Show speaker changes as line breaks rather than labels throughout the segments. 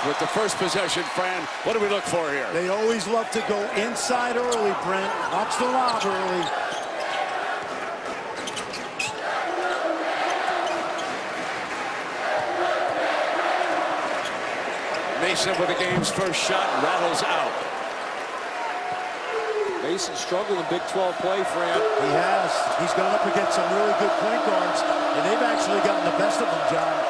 with the first possession. Fran, what do we look for here?
They always love to go inside early, Brent. Watch the lob early.
Mason with the game's first shot, rattles out.
Mason struggled in Big 12 play, Fran.
He has. He's gone up against some really good point guards, and they've actually gotten the best of them, John.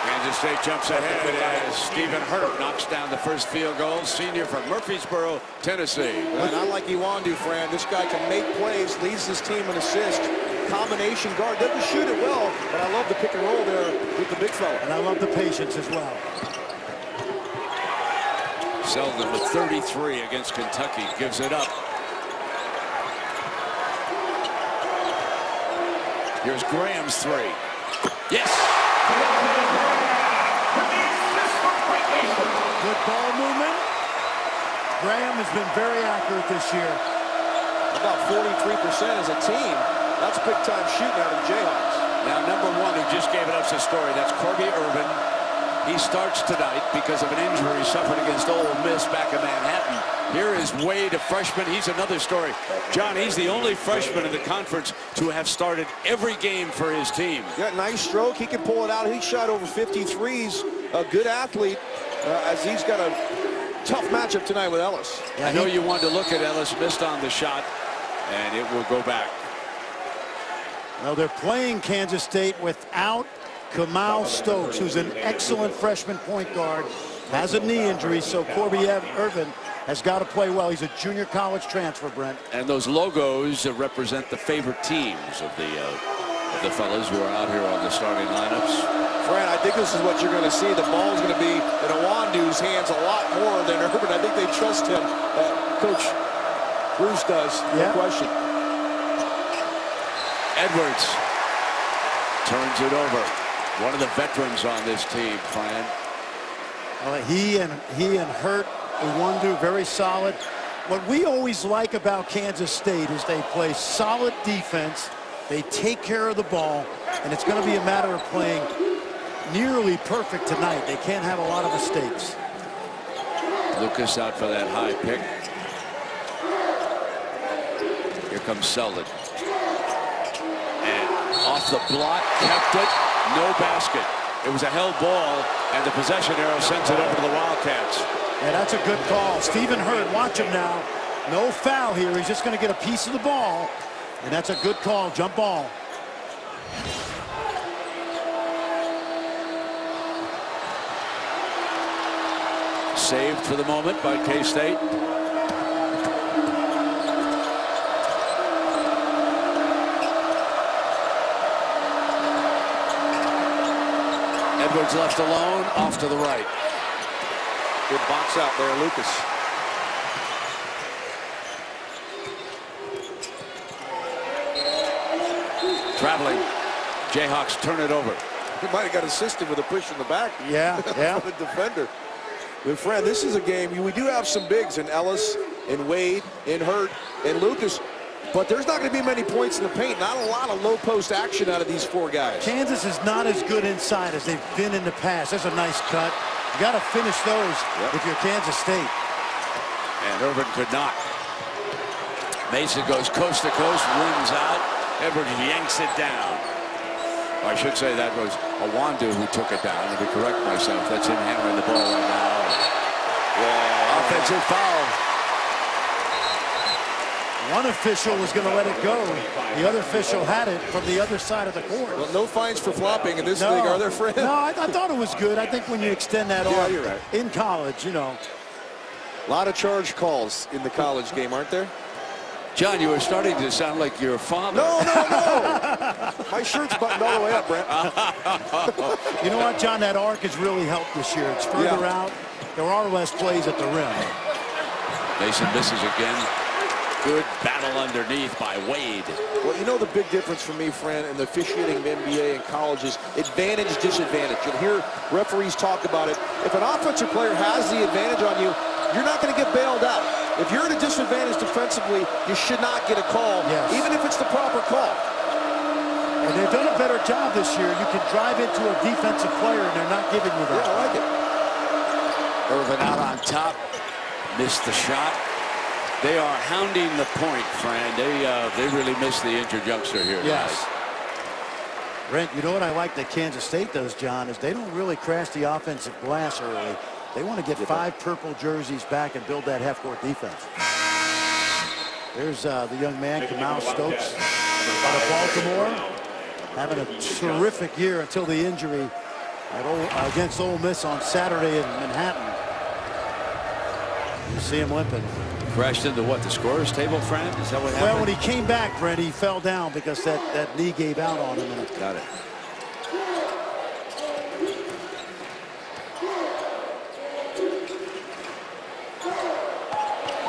Kansas State jumps ahead as Stephen Hurt knocks down the first field goal. Senior from Murfreesboro, Tennessee.
And I like Iwandu, Fran. This guy can make plays, leads his team in assists. Combination guard, doesn't shoot it well, but I love the pick and roll there with the big fella.
And I love the patience as well.
Selden with 33 against Kentucky gives it up. Here's Graham's three. Yes!
Good ball movement. Graham has been very accurate this year.
About 43% as a team. That's big-time shooting out of the Jayhawks.
Now, number one who just gave it up's a story. That's Corby Irvin. He starts tonight because of an injury suffered against Ole Miss back in Manhattan. Here is Wade, a freshman. He's another story. John, he's the only freshman in the conference to have started every game for his team.
Yeah, nice stroke. He can pull it out. He shot over 53s. A good athlete as he's got a tough matchup tonight with Ellis.
Yeah, I know you wanted to look at Ellis, missed on the shot, and it will go back.
Well, they're playing Kansas State without Kamal Stokes, who's an excellent freshman point guard, has a knee injury, so Corby Irvin has got to play well. He's a junior college transfer, Brent.
And those logos represent the favorite teams of the fellas who are out here on the starting lineups.
Fran, I think this is what you're going to see. The ball's going to be in Iwandu's hands a lot more than Irvin. I think they trust him. Coach Bruce does, no question.
Edwards turns it over. One of the veterans on this team, Fran.
He and Hurt, Iwandu, very solid. What we always like about Kansas State is they play solid defense. They take care of the ball, and it's going to be a matter of playing nearly perfect tonight. They can't have a lot of mistakes.
Lucas out for that high pick. Here comes Selden. And off the block, kept it. No basket. It was a held ball, and the possession arrow sends it over to the Wildcats.
Yeah, that's a good call. Stephen Hurt, watch him now. No foul here. He's just going to get a piece of the ball, and that's a good call. Jump ball.
Saved for the moment by K-State. Edwards left alone, off to the right.
Good box out there, Lucas.
Traveling. Jayhawks turn it over.
He might have got assisted with a push in the back.
Yeah.
The defender. But Fran, this is a game. We do have some bigs in Ellis, in Wade, in Hurt, and Lucas. But there's not going to be many points in the paint. Not a lot of low post action out of these four guys.
Kansas is not as good inside as they've been in the past. That's a nice cut. You got to finish those if you're Kansas State.
And Irvin could not. Mason goes coast to coast, rims out. Edwards yanks it down. I should say that was Iwandu who took it down. Let me correct myself. That's him hammering the ball right now. Yeah. Offensive foul.
One official was going to let it go. The other official had it from the other side of the court.
Well, no fines for flopping in this league, are there, Fred?
No, I thought it was good. I think when you extend that on
you're right.
in college, you know.
A lot of charge calls in the college game, aren't there?
John, you were starting to sound like your father.
No. My shirt's buttoned all the way up, Brent.
You know what, John? That arc has really helped this year. It's further out. There are less plays at the rim.
Mason misses again. Good battle underneath by Wade.
Well, you know the big difference for me, Fran, in the officiating of NBA and college is advantage, disadvantage. You'll hear referees talk about it. If an offensive player has the advantage on you, you're not going to get bailed out. If you're at a disadvantage defensively, you should not get a call, even if it's the proper call.
And they've done a better job this year. You can drive into a defensive player, and they're not giving you that.
Yeah, I like it.
Irvin out on top. Missed the shot. They are hounding the point, Fran. They really missed the injured youngster here
Yes.
tonight.
Brent, you know what I like that Kansas State does, John, is they don't really crash the offensive glass early. They want to get 5 purple jerseys back and build that half-court defense. There's the young man, Kamal Stokes, out of Baltimore, having a terrific year until the injury against Ole Miss on Saturday in Manhattan. You see him limping.
Crashed into what, the scorer's table, Fran? Is that what happened?
Well, when he came back, Brent, he fell down because that knee gave out on him.
Got it.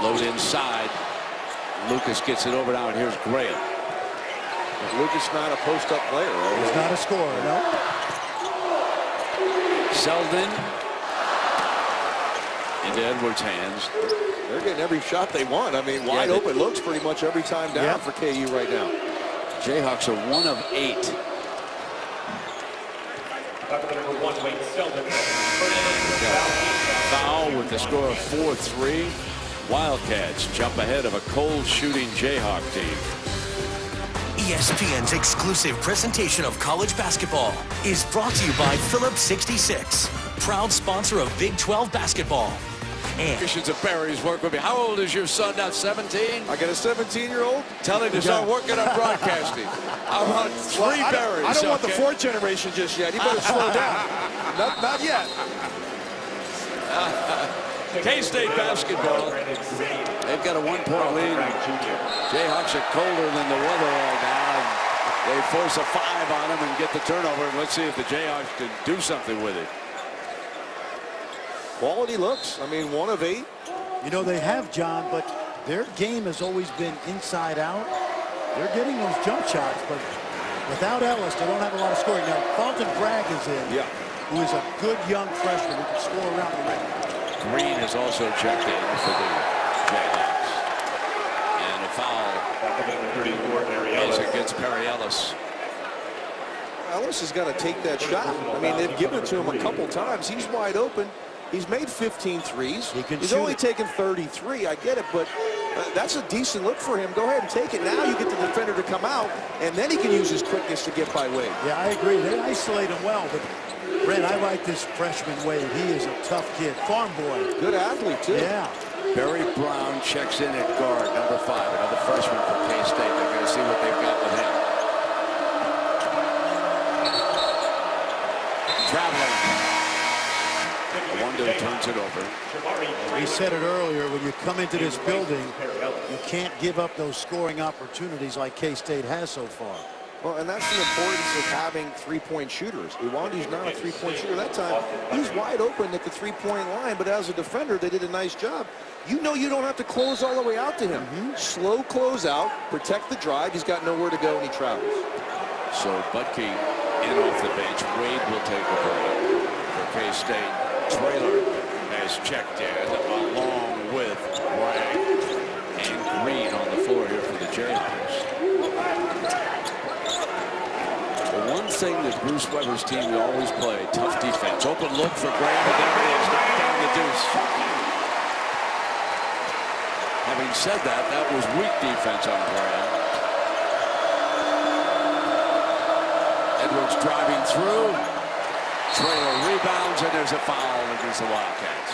Load inside. Lucas gets it over now, and here's Graham.
Lucas not a post-up player. Right?
He's not a scorer, no.
Selden into Edwards' hands.
They're getting every shot they want. I mean, wide open looks pretty much every time down for KU right now.
Jayhawks are 1 of 8. Foul with the score of 4-3. Wildcats jump ahead of a cold shooting Jayhawk team.
ESPN's exclusive presentation of college basketball is brought to you by Phillips 66, proud sponsor of Big 12 basketball. And
Christians of Berries work with me. How old is your son now? 17?
I got a 17-year-old.
Tell him to start working on broadcasting. I want 3 berries.
I don't want the 4th generation just yet. He better slow down. Not yet.
K-State basketball. They've got a 1-point lead. Jayhawks are colder than the weather right now. They force a 5 on them and get the turnover. Let's see if the Jayhawks can do something with it.
Quality looks. I mean, 1 of 8.
You know, they have, John, but their game has always been inside out. They're getting those jump shots, but without Ellis, they don't have a lot of scoring. Now, Carlton Bragg is in, who is a good young freshman who can score around the rim.
Green has also checked in for the Jayhawks. And a foul is against Perry Ellis.
Ellis has got to take that shot. I mean, they've given it to him a couple times. He's wide open. He's made 15 threes. He's only taken 33. I get it, but that's a decent look for him. Go ahead and take it. Now you get the defender to come out, and then he can use his quickness to get by Wade.
Yeah, I agree. They isolate him well, but Brent, I like this freshman Wade. He is a tough kid. Farm boy.
Good athlete, too.
Yeah.
Barry Brown checks in at guard, number 5, another freshman for K-State. They're going to see what they've got with him. Traveling. Wando turns it over.
We said it earlier, when you come into this building, you can't give up those scoring opportunities like K-State has so far.
Well, and that's the importance of having 3-point shooters. Iwandi's not a 3-point shooter that time. He's wide open at the 3-point line, but as a defender, they did a nice job. You know you don't have to close all the way out to him. Slow close out, protect the drive. He's got nowhere to go, and he travels.
So Butke in off the bench. Wade will take a break for K-State. Traylor has checked in along with Bragg and Green on the floor here for the Jayhawks. The one thing that Bruce Weber's team will always play, tough defense. Open look for Graham, and there it is, knocked down the deuce. Having said that, that was weak defense on Graham. Edwards driving through. Traylor rebounds, and there's a foul against the Wildcats.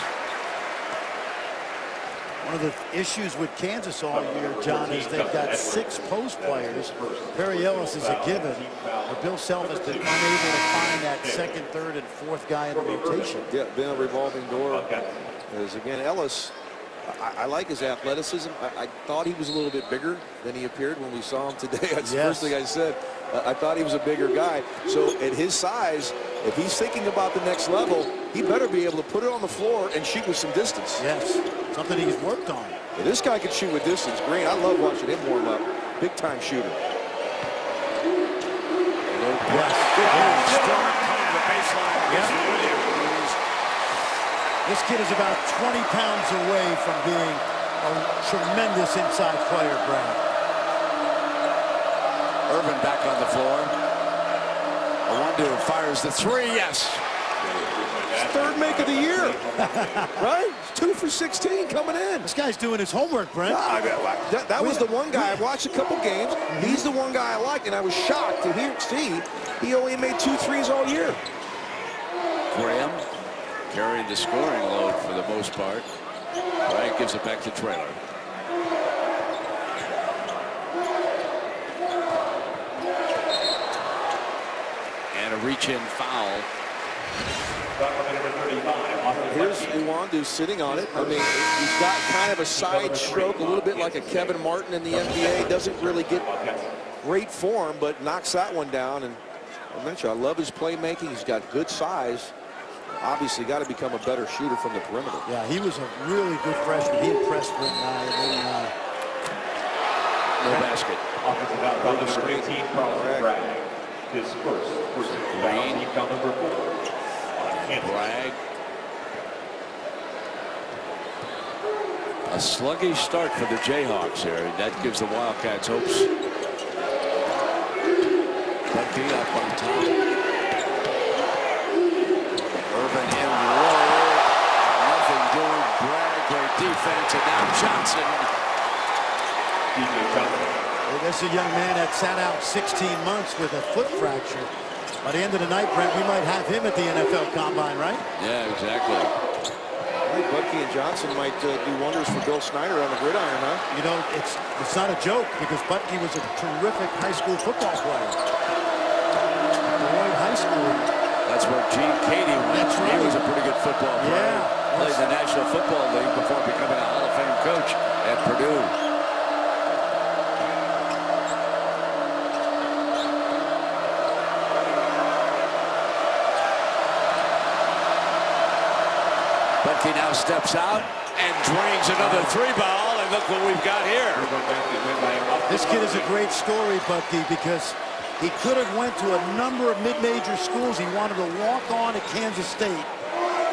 One of the issues with Kansas all year, John, is they've got 6 post players. Perry Ellis is a given, but Bill Self has been unable to find that 2nd, 3rd, and 4th guy in the rotation.
Yeah, been a revolving door. As again, Ellis, I like his athleticism. I thought he was a little bit bigger than he appeared when we saw him today. That's the first thing I said. I thought he was a bigger guy. So at his size, if he's thinking about the next level, he better be able to put it on the floor and shoot with some distance.
Yes, something he's worked on.
Well, this guy can shoot with distance. Green, I love watching him warm up. Big time shooter.
This kid is about 20 pounds away from being a tremendous inside player, Brad.
Irvin back on the floor. Wonder fires the three. Yes.
Third make of the year. Right? 2 for 16 coming in.
This guy's doing his homework, Brent.
That was the one guy. I've watched a couple games. He's the one guy I like, and I was shocked to see he only made 2 threes all year.
Graham carrying the scoring load for the most part. Bryant gives it back to Traylor. And a reach-in foul.
Here's Iwandu sitting on it. I mean, he's got kind of a side stroke, a little bit like a Kevin Martin in the NBA. Doesn't really get great form, but knocks that one down. And I mentioned, I love his playmaking. He's got good size. Obviously, got to become a better shooter from the perimeter.
Yeah, he was a really good freshman. He impressed with
no basket.
Offensive foul on number 18, Carlson Bragg. His first personal team foul number 4.
Bragg. A sluggish start for the Jayhawks here. That gives the Wildcats hopes. Bucky up on top. Urban in low. Nothing doing. Bragg, great defense, and now Johnson.
Well, there's a young man that sat out 16 months with a foot fracture. By the end of the night, Brent, we might have him at the NFL Combine, right?
Yeah, exactly.
I think Bucky and Johnson might do wonders for Bill Snyder on the gridiron, huh?
You know, it's not a joke because Bucky was a terrific high school football player. Lloyd High School.
That's where Gene Cady went.
That's right.
He was a pretty good football player.
Yeah.
Played in the National Football League before becoming a Hall of Fame coach at Purdue. Bucky now steps out and drains another 3-ball, and look what we've got here.
This kid is a great story, Bucky, because he could have went to a number of mid-major schools. He wanted to walk on at Kansas State.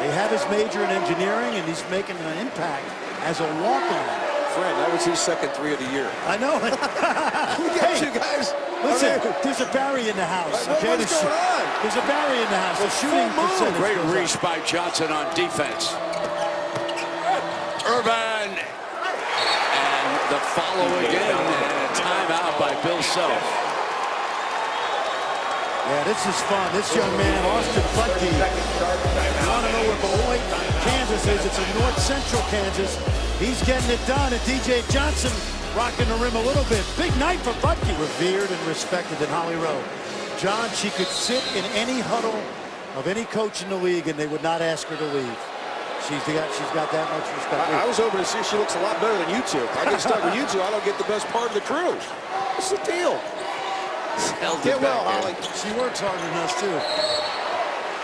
They have his major in engineering, and he's making an impact as a walk-on.
Friend, that was his second 3 of the year.
I know it.
We got you guys.
Listen, there's a Barry in the house. Okay,
what's going on?
There's a Barry in the house. The shooting percentage
Great
goes up.
reach by Johnson on defense. Urban. And the follow again. And a timeout by Bill Self.
Yeah, this is fun. This young man, Austin Bucky. You want to know where Beloit, Kansas is? It's in North Central Kansas. He's getting it done, and DJ Johnson rocking the rim a little bit. Big night for Bucky. Revered and respected in Holly Rowe. John, she could sit in any huddle of any coach in the league, and they would not ask her to leave. She's got that much respect.
I was hoping to see she looks a lot better than you two. I get stuck with you two. I don't get the best part of the crew. What's the deal?
Get
well, Holly.
She works harder than us, too.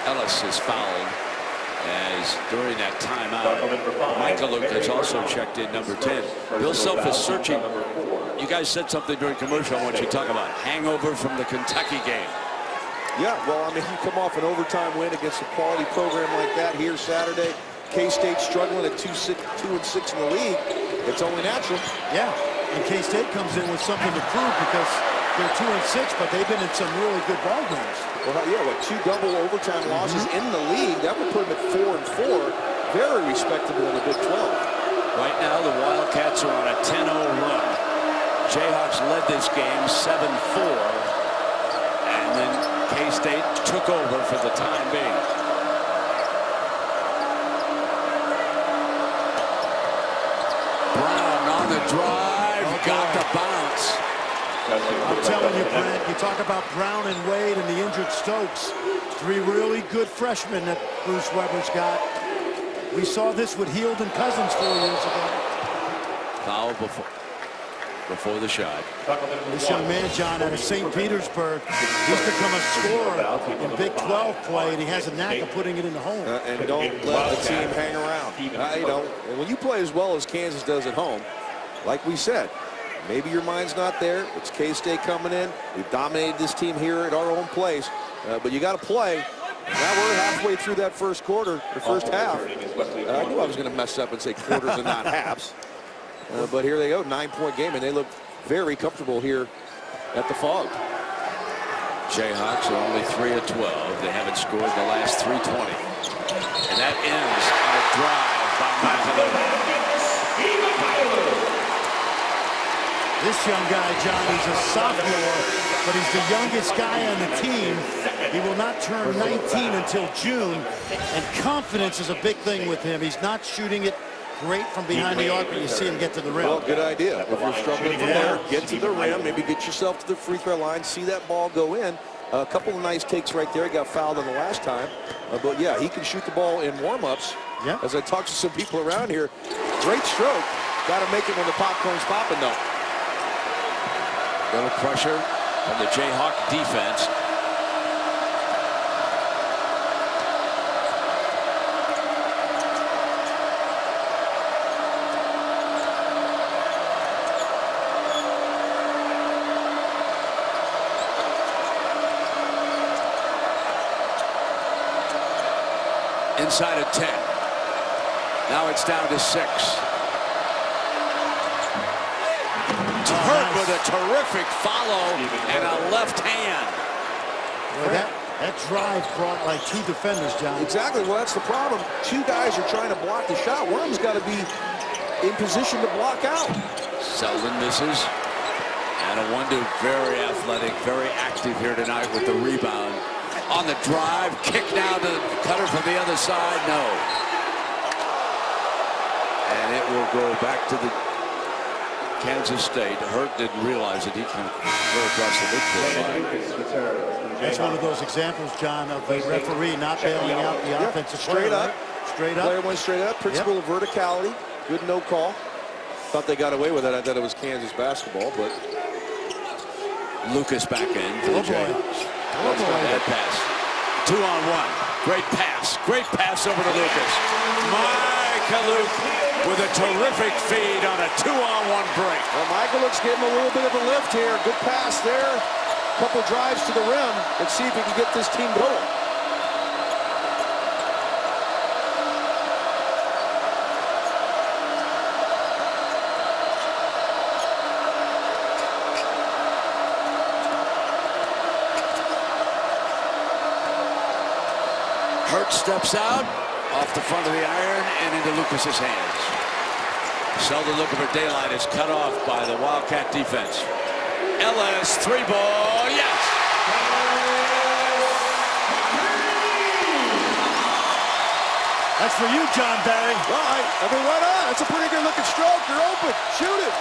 Ellis is fouled as during that timeout, Michael Luke has also checked in, number 10. Bill Self is searching. You guys said something during commercial I want you to talk about. Hangover from the Kentucky game.
Yeah, well, I mean, you come off an overtime win against a quality program like that here Saturday. K-State struggling at 2-6 in the league. It's only natural.
Yeah, and K-State comes in with something to prove because they're 2-6, but they've been in some really good ball games.
Well, yeah, what, 2 double overtime losses in the league. That would put them at 4-4. Very respectable in the Big 12.
Right now, the Wildcats are on a 10-0 run. Jayhawks led this game 7-4, and then K-State took over for the time being. Brown on the drive, got the bounce.
I'm telling you, Brent, you talk about Brown and Wade and the injured Stokes. 3 really good freshmen that Bruce Weber's got. We saw this with Heald and Cousins 4 years ago.
Foul before the shot.
This young man, John, out of St. Petersburg, he's become a scorer in Big 12 play, and he has a knack of putting it in the home.
And don't let the team hang around. You know, and when you play as well as Kansas does at home, like we said, maybe your mind's not there. It's K-State coming in. We've dominated this team here at our own place, but you got to play. Now we're halfway through that first quarter, the first half. I knew I was going to mess up and say quarters and not halves. But here they go, 9-point game, and they look very comfortable here at the Fog.
Jayhawks are only 3 of 12. They haven't scored the last 320. And that ends on a drive by Michael.
This young guy, John, he's a sophomore, but he's the youngest guy on the team. He will not turn 19 until June, and confidence is a big thing with him. He's not shooting it great from behind the arc, but you see him get to the rim.
Well, good idea. If you're struggling from there, get to the rim, maybe get yourself to the free throw line, see that ball go in. A couple of nice takes right there. He got fouled on the last time. But, yeah, he can shoot the ball in warm-ups.
Yeah.
As I talk to some people around here, great stroke. Got to make it when the popcorn's popping, though.
Little pressure from the Jayhawk defense. Inside of 10. Now it's down to 6. Hurt with a terrific follow and a left hand.
Well, that drive brought like 2 defenders, John.
Exactly. Well, that's the problem. 2 guys are trying to block the shot. One of them's got to be in position to block out.
Selden misses. And Wando very athletic, very active here tonight with the rebound. On the drive, kick now to Cutter from the other side. No. And it will go back to the Kansas State. Hurt didn't realize that he can go across the midcourt line.
That's one of those examples, John, of the referee not bailing out the offensive
Straight
player,
up.
right? Straight up.
Player went straight up. Principle of verticality. Good no call. Thought they got away with it. I thought it was Kansas basketball, but
Lucas back in for the Jayhawks.
Oh, boy.
That pass. 2-on-1. Great pass. Great pass over to Lucas. Michael with a terrific feed on a 2-on-1 break.
well, Michael looks gave him a little bit of a lift here. Good pass there. Couple drives to the rim. Let's see if he can get this team going.
Hurt steps out off the front of the iron and into Lucas's hands. Selden looking for daylight is cut off by the Wildcat defense. Ellis, 3-ball, yes!
That's for you, John Barry.
Right. I mean, why not? That's a pretty good looking stroke. You're open. Shoot it.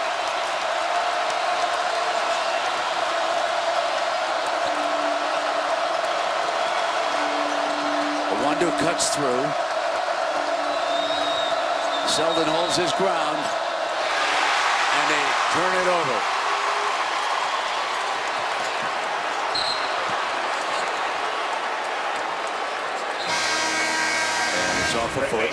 Wando cuts through. Selden holds his ground. And they turn it over. And it's off the foot.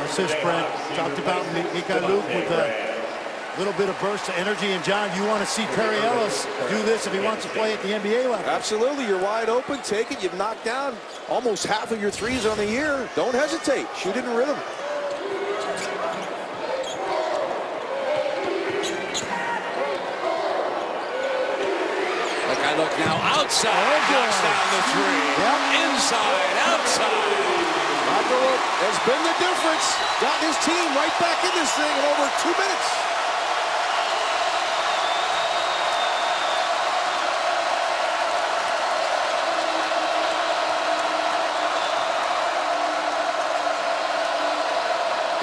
Assist, Brent. Talked about Mikhailuk with a little bit of burst of energy. And, John, you want to see Perry Ellis do this if he wants to play at the NBA level.
Absolutely. You're wide open. Take it. You've knocked down almost half of your threes on the year. Don't hesitate. Shoot it in rhythm.
Look, I look now outside. Knocks down the 3. Inside, outside.
Michael has been the difference. Got his team right back in this thing in over 2 minutes.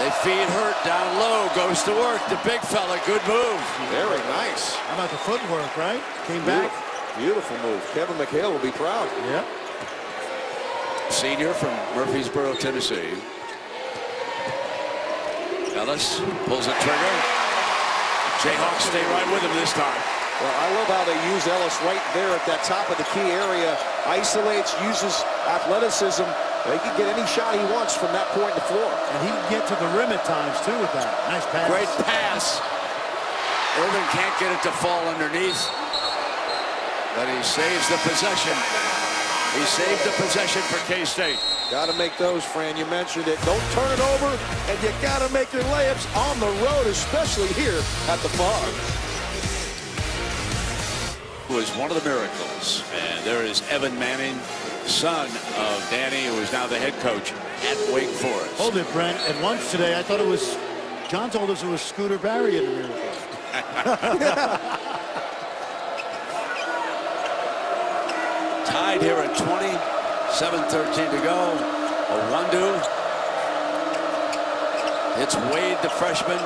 They feed Hurt down low, goes to work. The big fella, good move.
Very nice.
How about the footwork, right? Came back.
Beautiful move. Kevin McHale will be proud.
Yep.
Senior from Murfreesboro, Tennessee. Ellis pulls the trigger. Jayhawks stay right with him this time.
Well, I love how they use Ellis right there at that top of the key area. Isolates, uses athleticism. He can get any shot he wants from that point in the floor.
And he can get to the rim at times, too, with that. Nice pass.
Great pass. Irvin can't get it to fall underneath. But he saves the possession. He saved the possession for K-State.
Got to make those, Fran. You mentioned it. Don't turn it over, and you got to make your layups on the road, especially here at the Farm.
Was one of the miracles. And there is Evan Manning, son of Danny, who is now the head coach at Wake Forest.
Hold it, Brent. At lunch today, I thought it was, John told us it was Scooter Barry in the Miracles.
Tied here at 20, 7:13 to go. Owandu hits Wade, the freshman,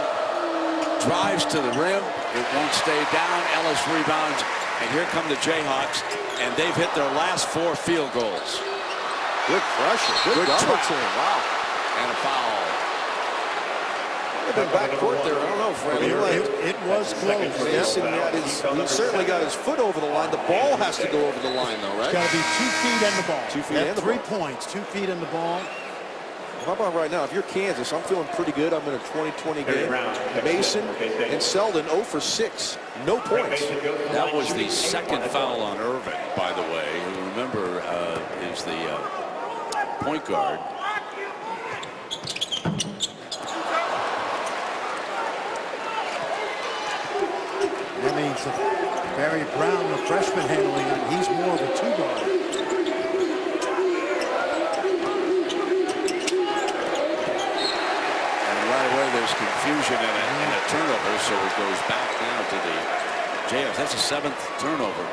drives to the rim. It won't stay down. Ellis rebounds, and here come the Jayhawks, and they've hit their last 4 field goals.
Good pressure. Good double team. Wow.
And a foul.
Been backcourt there. I don't know, Fred.
It was close.
Mason he certainly got his foot over the line. The ball has to go over the line, though, right?
It's got to be 2 feet and the ball.
2 feet and the
3
ball.
points, 2 feet and the ball.
How about right now? If you're Kansas, I'm feeling pretty good. I'm in a 20-20 game. Mason and Selden 0 for 6. No points.
That was the second foul on Irvin, by the way, who, remember, is the point guard.
That means Barry Brown, the freshman, handling it. He's more of a 2-guard.
There's confusion and a turnover, so it goes back now to the Jayhawks. That's the 7th turnover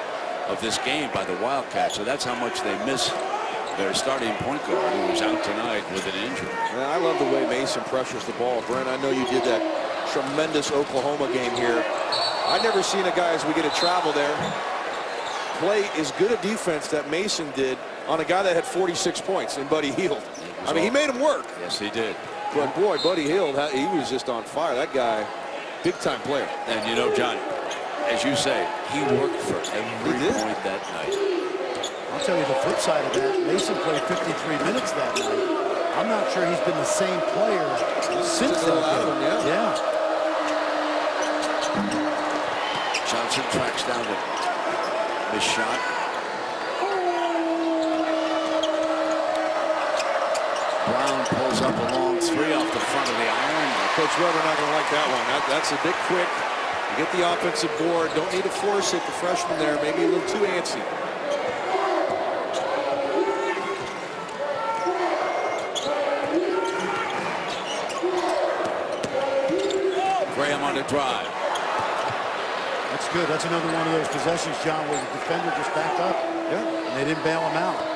of this game by the Wildcats, so that's how much they miss their starting point guard, who was out tonight with an injury.
Man, I love the way Mason pressures the ball. Brent, I know you did that tremendous Oklahoma game here. I've never seen a guy, as we get to travel there, play as good a defense that Mason did on a guy that had 46 points in Buddy Hield. I mean, he made him work.
Yes, he did.
But boy, Buddy Hield, he was just on fire. That guy, big-time player.
And you know, John, as you say, he worked for every point that night.
I'll tell you the flip side of that. Mason played 53 minutes that night. I'm not sure he's been the same player since that game. Yeah.
Johnson tracks down the missed shot. Brown pulls up a long 3 off the front of the iron.
Coach Weber not going to like that one. That's a bit quick. You get the offensive board. Don't need to force it. The freshman there, maybe a little too antsy.
Graham on the drive.
That's good. That's another one of those possessions, John, where the defender just backed up.
Yeah.
And they didn't bail him out.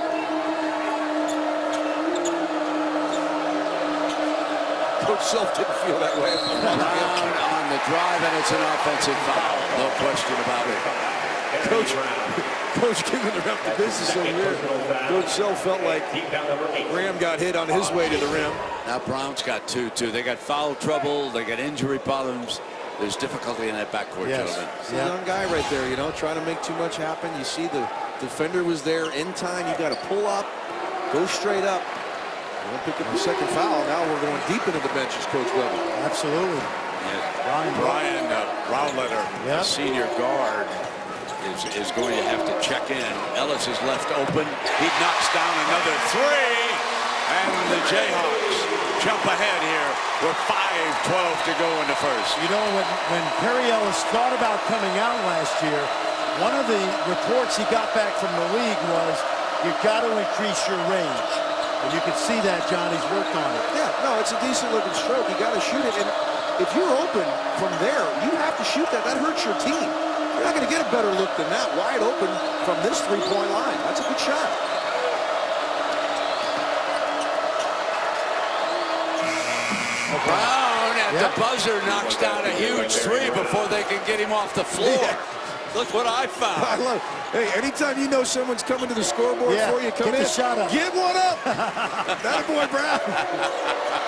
Coach Self didn't feel that way.
Brown on the drive, and it's an offensive foul. No question about it.
Coach giving the ref the business over here. Coach Self felt like Graham got hit on his way to the rim.
Now Brown's got 2, too. They got foul trouble. They got injury problems. There's difficulty in that backcourt, gentlemen.
It's a young guy right there, you know, trying to make too much happen. You see the defender was there in time. You got to pull up, go straight up. We'll pick up the second foul. Now we're going deep into the benches, Coach Weber.
Absolutely.
Brian Rowletter, the senior guard, is going to have to check in. Ellis is left open. He knocks down another 3. And the Jayhawks jump ahead here with 5:12 to go in the first.
You know, when Perry Ellis thought about coming out last year, one of the reports he got back from the league was, you've got to increase your range. And you can see that, John, he's worked on it.
Yeah, no, it's a decent-looking stroke. You got to shoot it. And if you're open from there, you have to shoot that. That hurts your team. You're not going to get a better look than that. Wide open from this 3-point line. That's a good shot.
Brown at the buzzer knocks down a huge 3 before they can get him off the floor. Look what I found.
I love it. Hey, anytime you know someone's coming to the scoreboard for you, come
get
in,
the shot up.
Get one up. That boy, Brown.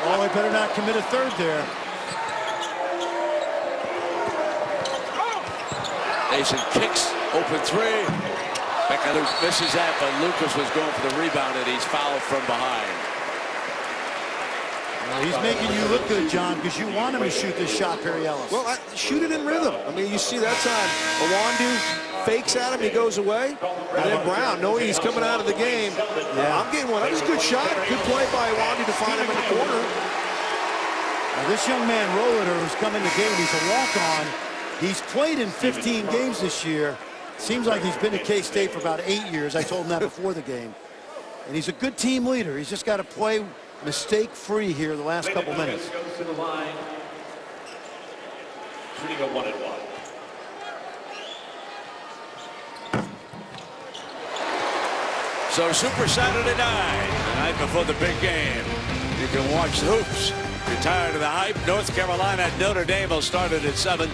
Oh, they better not commit a third there.
Mason kicks, open 3. Becca misses that, but Lucas was going for the rebound, and he's fouled from behind.
Well, he's making you look good, John, because you want him to shoot this shot, Perry Ellis.
Well, shoot it in rhythm. I mean, you see that time, Owandu fakes at him, he goes away, and then Brown, knowing he's coming out of the game, I'm getting one. That was a good shot. Good play by Owandu to find him in the corner.
Now, this young man, Rollator, who's come in the game, he's a walk-on. He's played in 15 games this year. Seems like he's been at K-State for about 8 years. I told him that before the game. And he's a good team leader. He's just got to play mistake-free here the last couple minutes.
Goes to the line. Shooting a 1-and-1.
So Super Saturday night, the night before the big game. You can watch the hoops. You're tired of the hype. North Carolina at Notre Dame will start it at 7.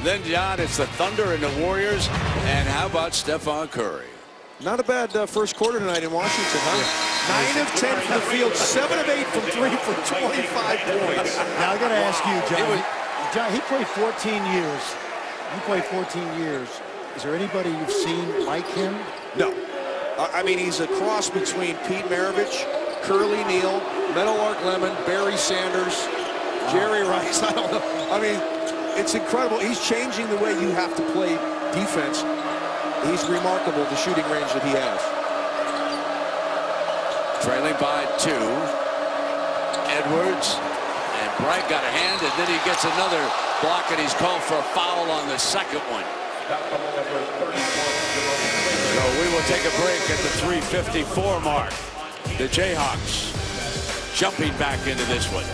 Then, John, it's the Thunder and the Warriors. And how about Stephon Curry?
Not a bad first quarter tonight in Washington, huh? 9 of 10 from the field, 7 of 8 from 3 for 25 points.
Now, I got to ask you, John, he played 14 years. You played 14 years. Is there anybody you've seen like him?
No. I mean, he's a cross between Pete Maravich, Curly Neal, Meadowlark Lemon, Barry Sanders, Jerry Rice. I don't know. I mean, it's incredible. He's changing the way you have to play defense. He's remarkable, the shooting range that he has.
Trailing by 2. Edwards and Bright got a hand, and then he gets another block, and he's called for a foul on the second one. So we will take a break at the 3:54 mark. The Jayhawks jumping back into this one.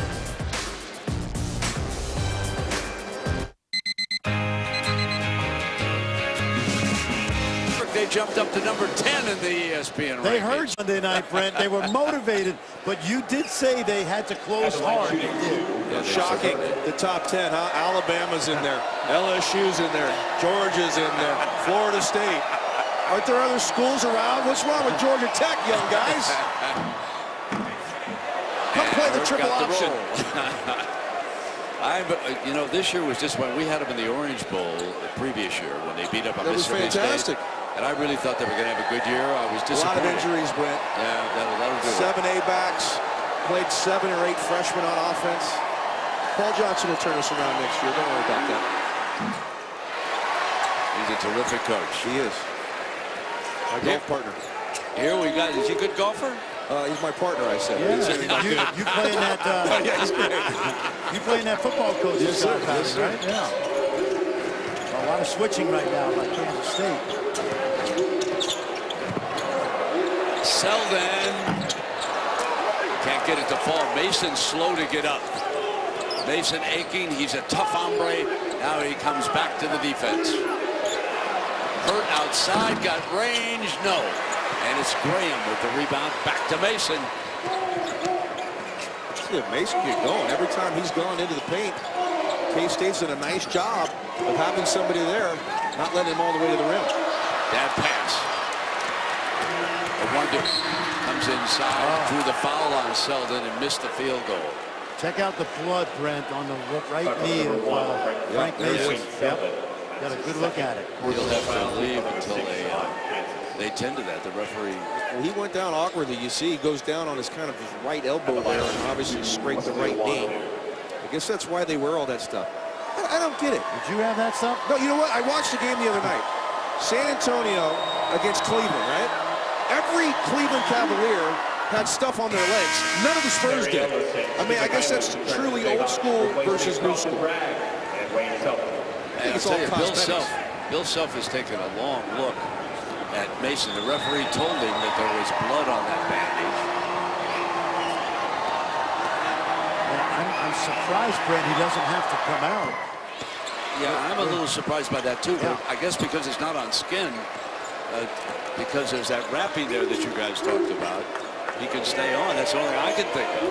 They jumped up to number 10 in the ESPN
They
rankings.
heard Sunday night, Brent. They were motivated, but you did say they had to close hard. They did.
Yeah, shocking. The top 10, huh? Alabama's in there. LSU's in there. Georgia's in there. Florida State. Aren't there other schools around? What's wrong with Georgia Tech, young guys? Come play the triple option.
You know, this year was just when we had them in the Orange Bowl the previous year when they beat up on Mississippi State.
That was fantastic.
And I really thought they were going to have a good year. I was disappointed.
A lot of injuries, Brent.
Yeah, that'll do it.
7 A-backs. Played 7 or 8 freshmen on offense. Paul Johnson will turn us around next year. Don't worry about that.
He's a terrific coach.
He is. My golf partner.
Here we got, is he a good golfer?
He's my partner, I said.
Yeah, you playing that?
Yeah, he's great.
You playing that football coach?
Yes, sir. Yes, sir.
Right? Yeah. A lot of switching right now by Kansas State.
Selden can't get it to fall. Mason slow to get up. Mason aching. He's a tough hombre. Now he comes back to the defense. Hurt outside, got range, no. And it's Graham with the rebound back to Mason.
See if Mason get going. Every time he's gone into the paint, K-State's done a nice job of having somebody there, not letting him all the way to the rim.
That pass. Wonder comes inside, drew the foul on Selden and missed the field goal.
Check out the blood, Brent, on the right knee of Frank Mason. Yep. Got a good look at it.
He'll have to leave until they tend to that. The referee.
Well, he went down awkwardly. You see, he goes down on his kind of his right elbow there and obviously scraped the right knee. I guess that's why they wear all that stuff. I don't get it.
Did you have that stuff?
No, you know what? I watched the game the other night. San Antonio against Cleveland, right? Every Cleveland Cavalier had stuff on their legs. None of the Spurs did. I mean, I guess that's truly old school versus new school.
And I'll tell you, Bill Self has taken a long look at Mason. The referee told him that there was blood on that bandage.
I'm surprised, Brent, he doesn't have to come out.
Yeah, I'm a little surprised by that too. But I guess because it's not on skin, because there's that wrapping there that you guys talked about, he can stay on. That's the only I can think of.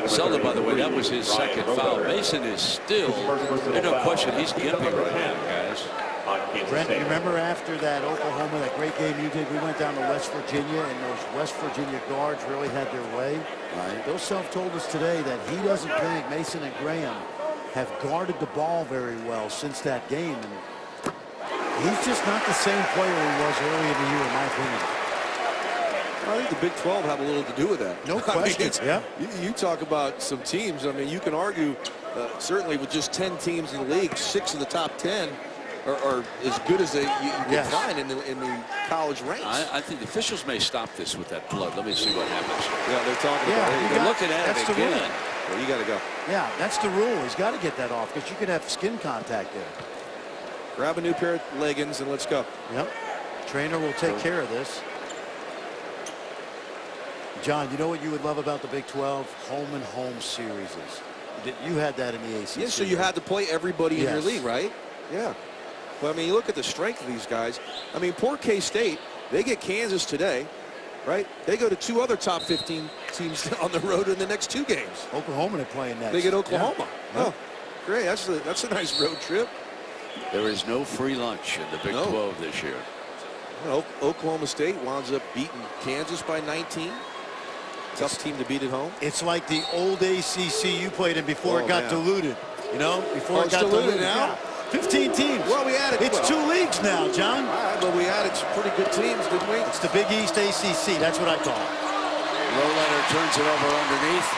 Selden, by the way, that was his second foul. Mason is still, there's no question, he's gimping right now, guys.
Brent, you remember after that Oklahoma, that great game you did, we went down to West Virginia, and those West Virginia guards really had their way.
Right.
Bill Self told us today that he doesn't think Mason and Graham have guarded the ball very well since that game. And he's just not the same player he was early in the year, in my opinion.
I think the Big 12 have a little to do with that.
No question.
I mean, you talk about some teams. I mean, you can argue certainly with just 10 teams in the league, 6 of the top 10 are as good as you can find in the college ranks.
I think the officials may stop this with that blood. Let me see what happens.
Yeah, they're talking about it.
They're looking at it again.
Well, you got to go.
Yeah, that's the rule. He's got to get that off because you could have skin contact there.
Grab a new pair of leggings and let's go.
Yep. Trainer will take care of this. John, you know what you would love about the Big 12? Home and home series. You had that in the ACC.
Yeah, so you had to play everybody in your
Yes.
league, right? Yeah. But, I mean, you look at the strength of these guys. I mean, poor K-State, they get Kansas today, right? They go to 2 other top 15 teams on the road in the next 2 games.
Oklahoma are playing next.
They get Oklahoma.
Yeah.
Oh, great. That's a nice road trip.
There is no free lunch in the Big 12 this year.
Well, Oklahoma State winds up beating Kansas by 19. Tough team to beat at home.
It's like the old ACC you played in before it got
man.
diluted. You know, before it
it's
got
diluted
diluted.
now?
Yeah. 15 teams.
Well, we added
It's
12.
2 leagues now, John.
All right, but we added some pretty good teams, didn't we?
It's the Big East ACC. That's what I call it.
Roletter turns it over underneath.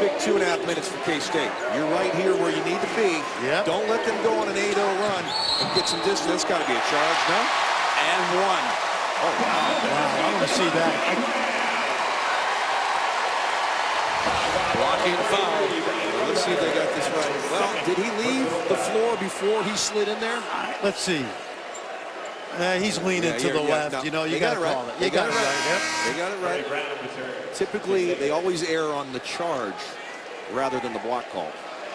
Big 2.5 minutes for K-State. You're right here where you need to be.
Yep.
Don't let them go on an 8-0 run and get some distance. That's got to be a charge, no?
And 1.
Oh, wow.
Wow, I want to see that.
Blocking foul.
Well, let's see if they got this right. Well, did he leave the floor before he slid in there?
Let's see. He's leaning to the left.
No,
you know, you
they
got to
it right.
call it.
They
You got it right. Yep.
They got it right. Typically, they always err on the charge rather than the block call.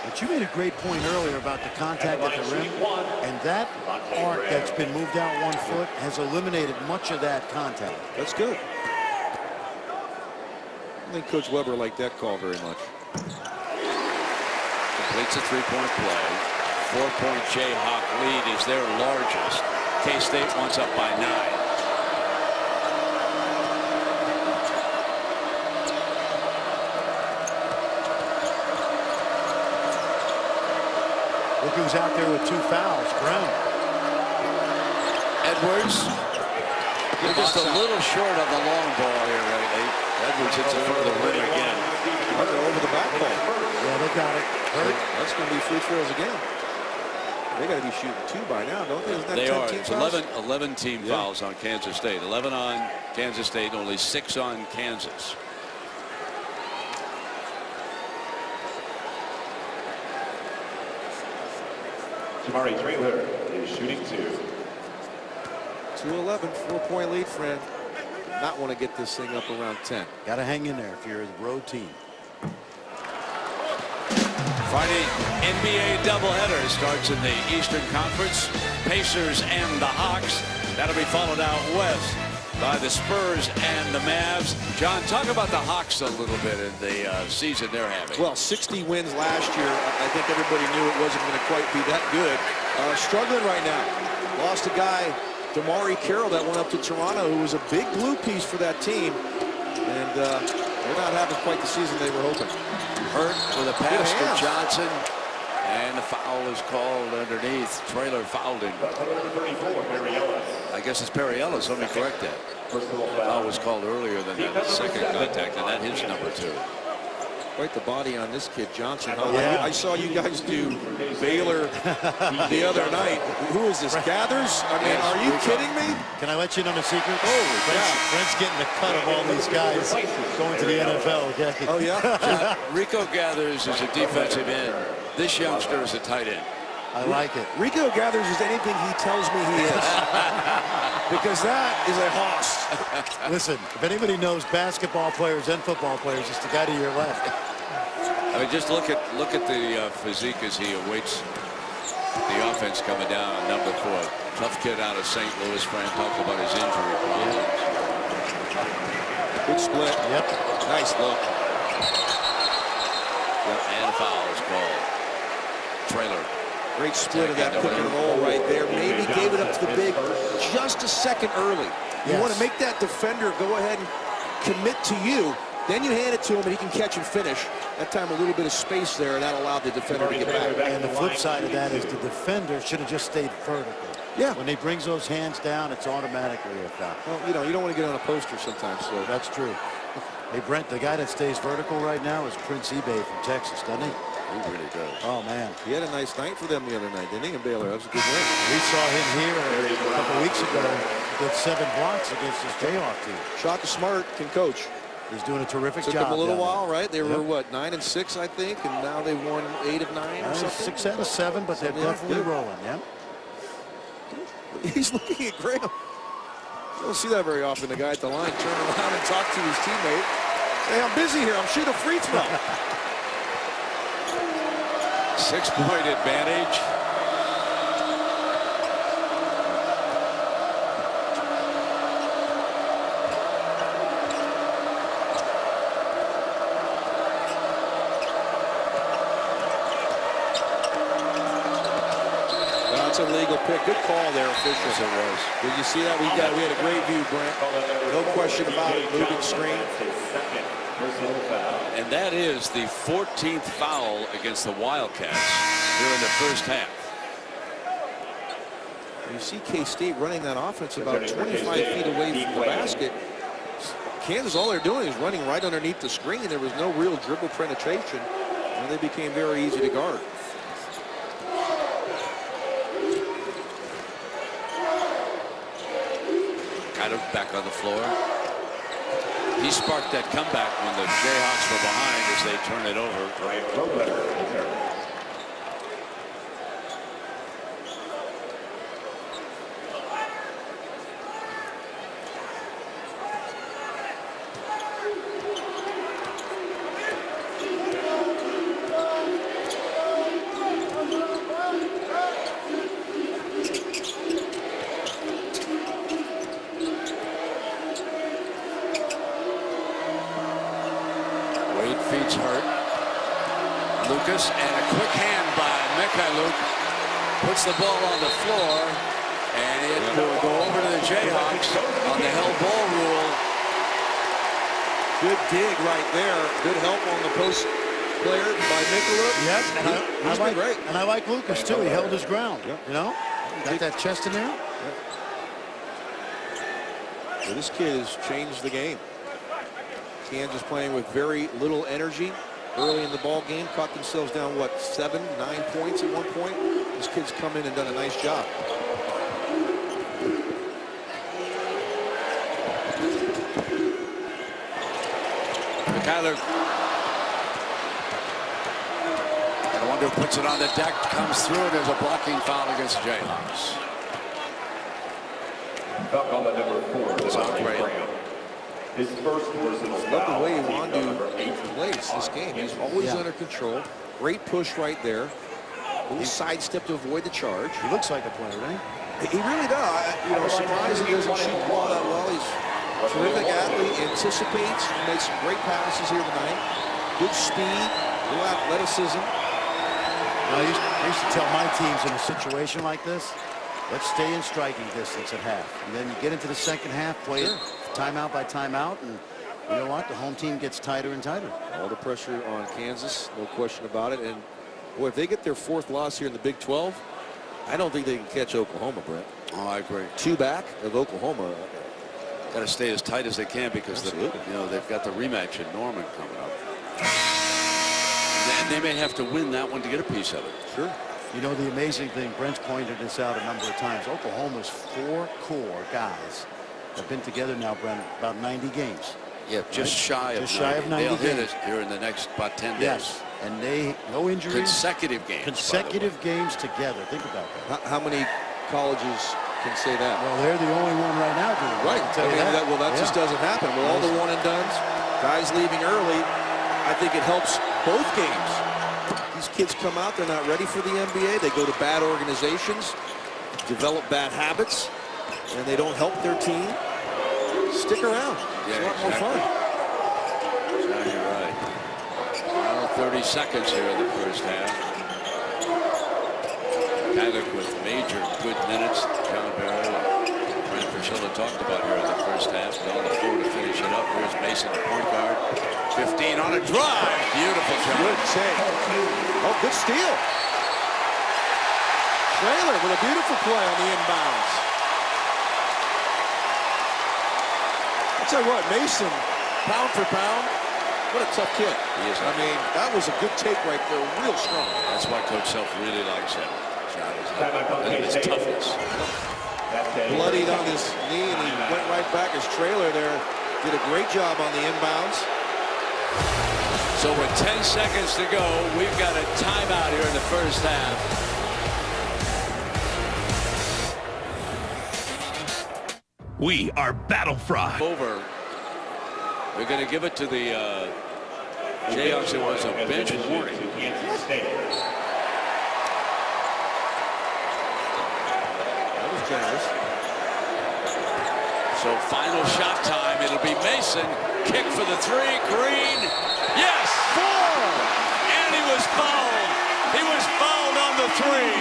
But you made a great point earlier about the contact at the rim, and that arc that's been moved out 1 foot has eliminated much of that contact.
That's good. I think Coach Weber liked that call very much.
Completes a 3-point play. 4-point Jayhawk lead is their largest. K-State wants up by 9.
Look who's out there with 2 fouls. Brown.
Edwards. They're just a little short of the long ball here lately. Edwards hits it for the rim again.
Over the back ball.
Yeah, they got it. Hurt.
That's going to be free throws again. They got to be shooting 2 by now, don't they? Isn't that
They
10
are.
team
It's
fouls?
11 team fouls on Kansas State. 11 on Kansas State, only 6 on Kansas.
Jamari Traylor is shooting 2.
2-11, 4-point lead, friend. Not want to get this thing up around 10.
Got to hang in there if you're a road team.
Friday NBA doubleheader starts in the Eastern Conference. Pacers and the Hawks. That'll be followed out west by the Spurs and the Mavs. John, talk about the Hawks a little bit in the season they're having.
Well, 60 wins last year. I think everybody knew it wasn't going to quite be that good. Struggling right now. Lost a guy, Damari Carroll, that went up to Toronto, who was a big glue piece for that team. And they're not having quite the season they were hoping.
Hurt with a pass
Good
to
hands.
Johnson. And the foul is called underneath. Traylor fouled him.
Number 34, Barry Ellis.
I guess it's Perry Ellis. Let me correct that.
Personal
Foul
foul.
was called earlier than that second contact, and that is number 2.
Quite the body on this kid, Johnson.
Yeah.
I saw you guys do Baylor the other night. Who is this, Gathers? I mean, are you kidding me?
Can I let you in on a secret?
Holy cow.
Brent's getting the cut of all these guys going to the NFL. Okay?
Oh, yeah?
Rico Gathers is a defensive end. This youngster is a tight end.
I like it.
Rico Gathers is anything he tells me he is. Because that is a hoss.
Listen, if anybody knows basketball players and football players, it's the guy to your left.
I mean, just look at the physique as he awaits the offense coming down. Number 4, tough kid out of St. Louis. Fran talked about his injury problems.
Good split.
Yep.
Nice look.
And foul is called. Traylor.
Great split of that pick and roll right there. Maybe gave it up to the big just a second early. You
Yes.
want to make that defender go ahead and commit to you. Then you hand it to him and he can catch and finish. That time a little bit of space there, and that allowed the defender to get back.
And the flip side of that is the defender should have just stayed vertical.
Yeah.
When he brings those hands down, it's automatically a foul.
Well, you don't want to get on a poster sometimes. So
That's true. Hey, Brent, the guy that stays vertical right now is Prince eBay from Texas, doesn't he?
He really does.
Oh, man.
he had a nice night for them the other night, didn't he? And Baylor, that was a good win.
We saw him here a couple weeks ago get 7 blocks against his Jayhawk team.
Shaka Smart can coach.
He's doing a terrific
Took
job.
them a little
down there.
while, right? They were,
Yep.
what, 9-6, I think, and now they've won 8 of 9 or something.
6 out of 7, but they're definitely rolling. Yeah.
He's looking at Graham. You don't see that very often. The guy at the line turn around and talk to his teammate. Hey, I'm busy here. I'm shooting a free throw.
6-point advantage.
That's a legal pick. Good call there, officials.
Yes, it was.
Did you see that? We had a great view, Brent. No question about it. Moving screen.
And that is the 14th foul against the Wildcats here in the first half.
You see K-State running that offense about 25 feet away from the basket. Kansas, all they're doing is running right underneath the screen. There was no real dribble penetration, and they became very easy to guard.
Kind of back on the floor. He sparked that comeback when the Jayhawks were behind as they turn it over. Feet's hurt. Lucas, and a quick hand by Mikhailuk puts the ball on the floor, and it will go over to the Jayhawks on the held ball rule.
Good dig right there. Good help on the post player by Mikhailuk.
Yep.
He's been great.
And I like Lucas too. He held his ground.
Yep.
You know, got that chest in there.
So this kid has changed the game. Kansas playing with very little energy early in the ball game. Caught themselves down, what, 7, 9 points at one point. This kid's come in and done a nice job.
Mikhailuk. And I wonder who puts it on the deck, comes through, and there's a blocking foul against the Jayhawks.
Back on the number 4.
Sounds great.
His first personal
Love
foul.
the way Wandu plays this game. He's always under control. Great push right there. A little sidestep to avoid the charge.
He looks like a player, right?
He really does. You know, surprised he doesn't shoot the ball that well. He's a terrific athlete, anticipates, made some great passes here tonight. Good speed, little athleticism.
I used to tell my teams in a situation like this, let's stay in striking distance at half. And then you get into the second half, play it timeout by timeout, and you know what? The home team gets tighter and tighter.
All the pressure on Kansas, no question about it. And boy, if they get their 4th loss here in the Big 12, I don't think they can catch Oklahoma, Brett.
Oh, I agree.
2 back of Oklahoma.
Got to stay as tight as they can because they've got the rematch in Norman coming up. And they may have to win that one to get a piece of it.
Sure.
You know, the amazing thing, Brent's pointed this out a number of times. Oklahoma's 4 core guys have been together now, Brent, about 90 games.
Yeah, just shy of 90. They'll hit it here in the next about 10 days.
Yes, and no injuries.
Consecutive games.
Consecutive games together. Think about that.
How many colleges can say that?
Well, they're the only one right now doing it.
Right.
I can tell you that.
That just doesn't happen. With all the one and dones, guys leaving early, I think it helps both games. These kids come out, they're not ready for the NBA. They go to bad organizations, develop bad habits, and they don't help their team. Stick around. It's a lot more fun.
Exactly right. Well, 30 seconds here in the first half. Mikhailuk with major good minutes. John Barrow and Brent Priscilla talked about here in the first half. On the floor to finish it up. Here's Mason, the point guard. 15 on a drive. Beautiful shot.
Good save. Oh, good steal. Traylor with a beautiful play on the inbounds. I'll tell you what, Mason, pound for pound, what a tough kid.
He is.
I mean, that was a good take right there, real strong.
That's why Coach Self really likes him. His toughness.
Bloodied on his knee, and he went right back. His Trailer there Did a great job on the inbounds.
So with 10 seconds to go, we've got a timeout here in the first half.
We are Battlefront.
Over. We're going to give it to the Jayhawks. It was a bench warning.
That was generous.
So final shot time. It'll be Mason. Kick for the three. Green. Yes! 4! And he was fouled. He was fouled on the three.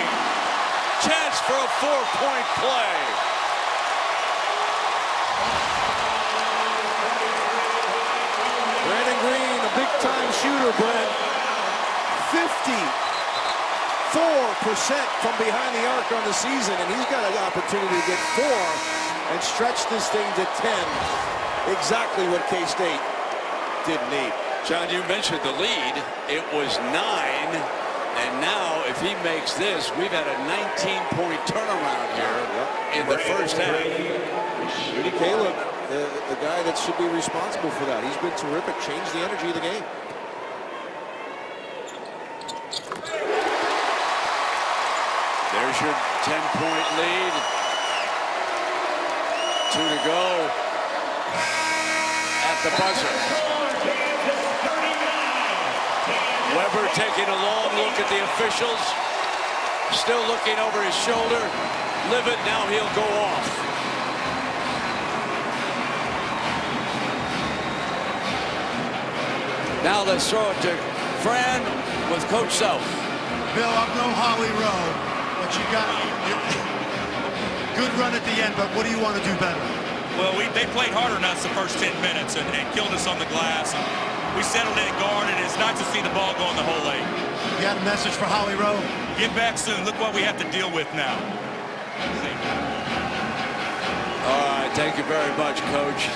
Chance for a 4-point play.
Brandon Green, a big-time shooter, Brent. 54% from behind the arc on the season, and he's got an opportunity to get 4 and stretch this thing to 10. Exactly what K-State didn't need.
John, you mentioned the lead. It was 9, and now if he makes this, we've had a 19-point turnaround here in the first half.
Rudy Caleb, the guy that should be responsible for that. He's been terrific, changed the energy of the game.
There's your 10-point lead. 2 to go at the buzzer. Weber taking a long look at the officials. Still looking over his shoulder. Livet, now he'll go off. Now let's throw it to Fran with Coach Self.
Bill, up no Holly Rowe, but you got good run at the end, but what do you want to do better?
Well, they played harder than us the first 10 minutes and killed us on the glass. And we settled in at guard, and it's nice to see the ball go in the whole lane.
You got a message for Holly Rowe?
Get back soon. Look what we have to deal with now.
All right, thank you very much, Coach.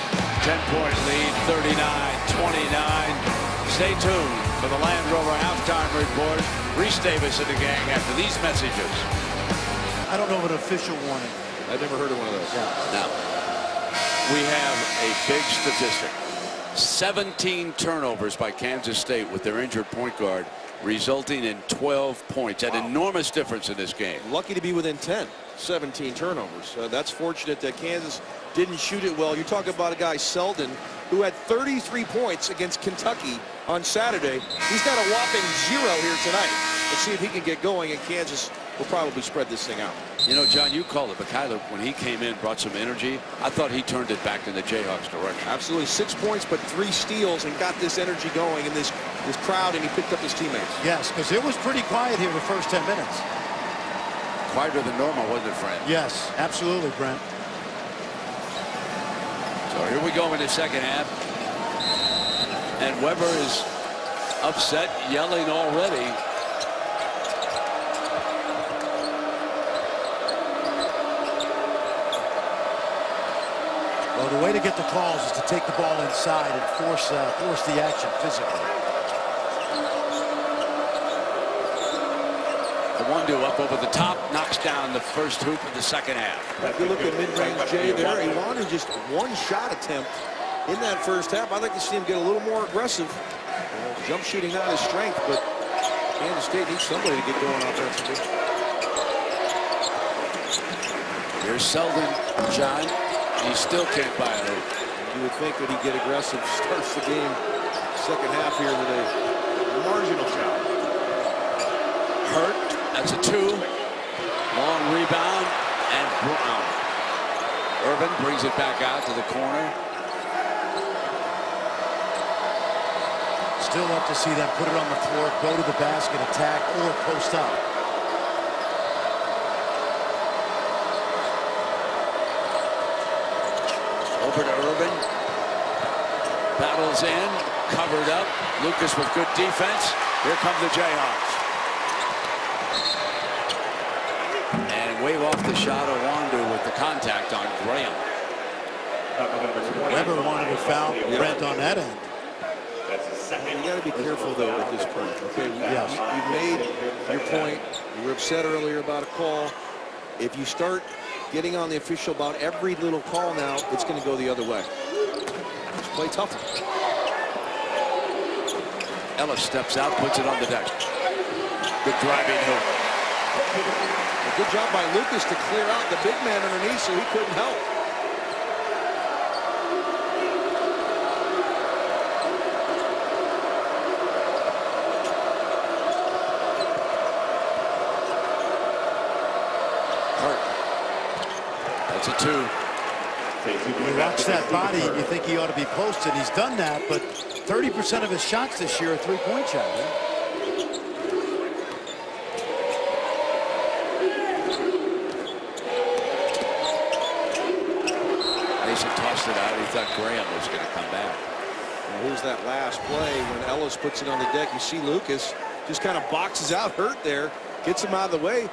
10-point lead, 39-29. Stay tuned for the Land Rover halftime report. Reese Davis and the gang after these messages.
I don't know of an official warning.
I've never heard of one of those.
Now, we have a big statistic. 17 turnovers by Kansas State with their injured point guard, resulting in 12 points. An enormous difference in this game.
Lucky to be within 10. 17 turnovers. That's fortunate that Kansas didn't shoot it well. You talk about a guy, Selden, who had 33 points against Kentucky on Saturday. He's got a whopping 0 here tonight. Let's see if he can get going, and Kansas will probably spread this thing out.
You know, John, you called it, but Kyler, when he came in, brought some energy. I thought he turned it back in the Jayhawks' direction.
Absolutely. 6 points, but 3 steals, and got this energy going in this crowd, and he picked up his teammates.
Yes, because it was pretty quiet here the first 10 minutes.
Quieter than normal, wasn't it, Fran?
Yes, absolutely, Brent.
So here we go in the second half. And Weber is upset, yelling already.
Well, the way to get the calls is to take the ball inside and force the action physically.
The 1-2 up over the top, knocks down the first hoop of the second half.
If you look at mid-range Jay there, he wanted just 1 shot attempt in that first half. I'd like to see him get a little more aggressive. Jump shooting not his strength, but Kansas State needs somebody to get going offensively.
Here's Selden, John. He still can't violate.
You would think that he'd get aggressive, starts the game second half here with a marginal shot.
Hurt, that's a 2. Long rebound, and Brown. Urban brings it back out to the corner.
Still love to see them put it on the floor, go to the basket, attack, or post up.
Over to Urban. Battles in, covered up. Lucas with good defense. Here come the Jayhawks. And wave off the shot of Wandu with the contact on Graham.
Weber wanted to foul Brent on that end.
You got to be careful, though, at this point. Okay, you've made your point. You were upset earlier about a call. If you start getting on the official about every little call now, it's going to go the other way. Just play tougher.
Ellis steps out, puts it on the deck. Good driving hook.
A good job by Lucas to clear out the big man underneath so he couldn't help.
That's a 2.
You watch that body and you think he ought to be posted. He's done that, but 30% of his shots this year are three-point shots.
Mason tossed it out. He thought Graham was going to come back.
And here's that last play when Ellis puts it on the deck. You see Lucas just kind of boxes out Hurt there, gets him out of the way.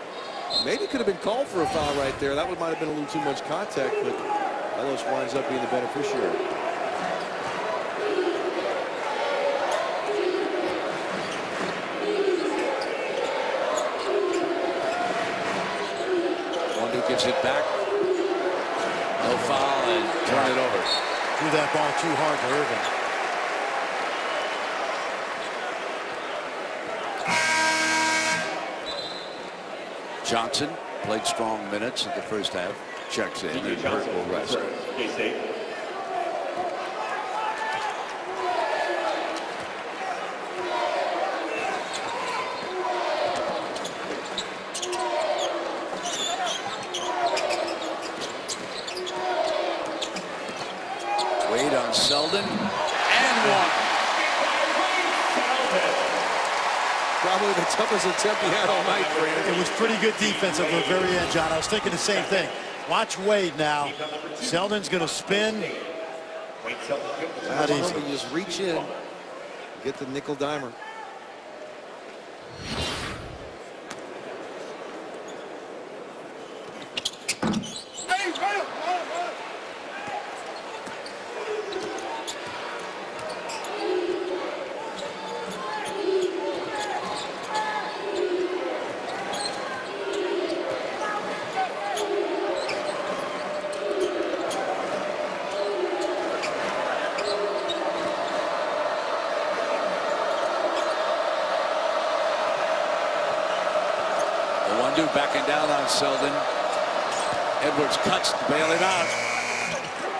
Maybe could have been called for a foul right there. That might have been a little too much contact, but Ellis winds up being the beneficiary.
Wando gives it back. No foul and turn it over.
Threw that ball too hard to Irvin.
Johnson played strong minutes in the first half. Checks in and Hurt will rest. Wade on Selden and one.
Probably the toughest attempt he had all night, Brandon.
It was pretty good defense at the very end, John. I was thinking the same thing. Watch Wade now. Selden's going to spin. Not easy.
You just reach in, get the nickel dimer.
Backing down on Selden. Edwards cuts to bail him out.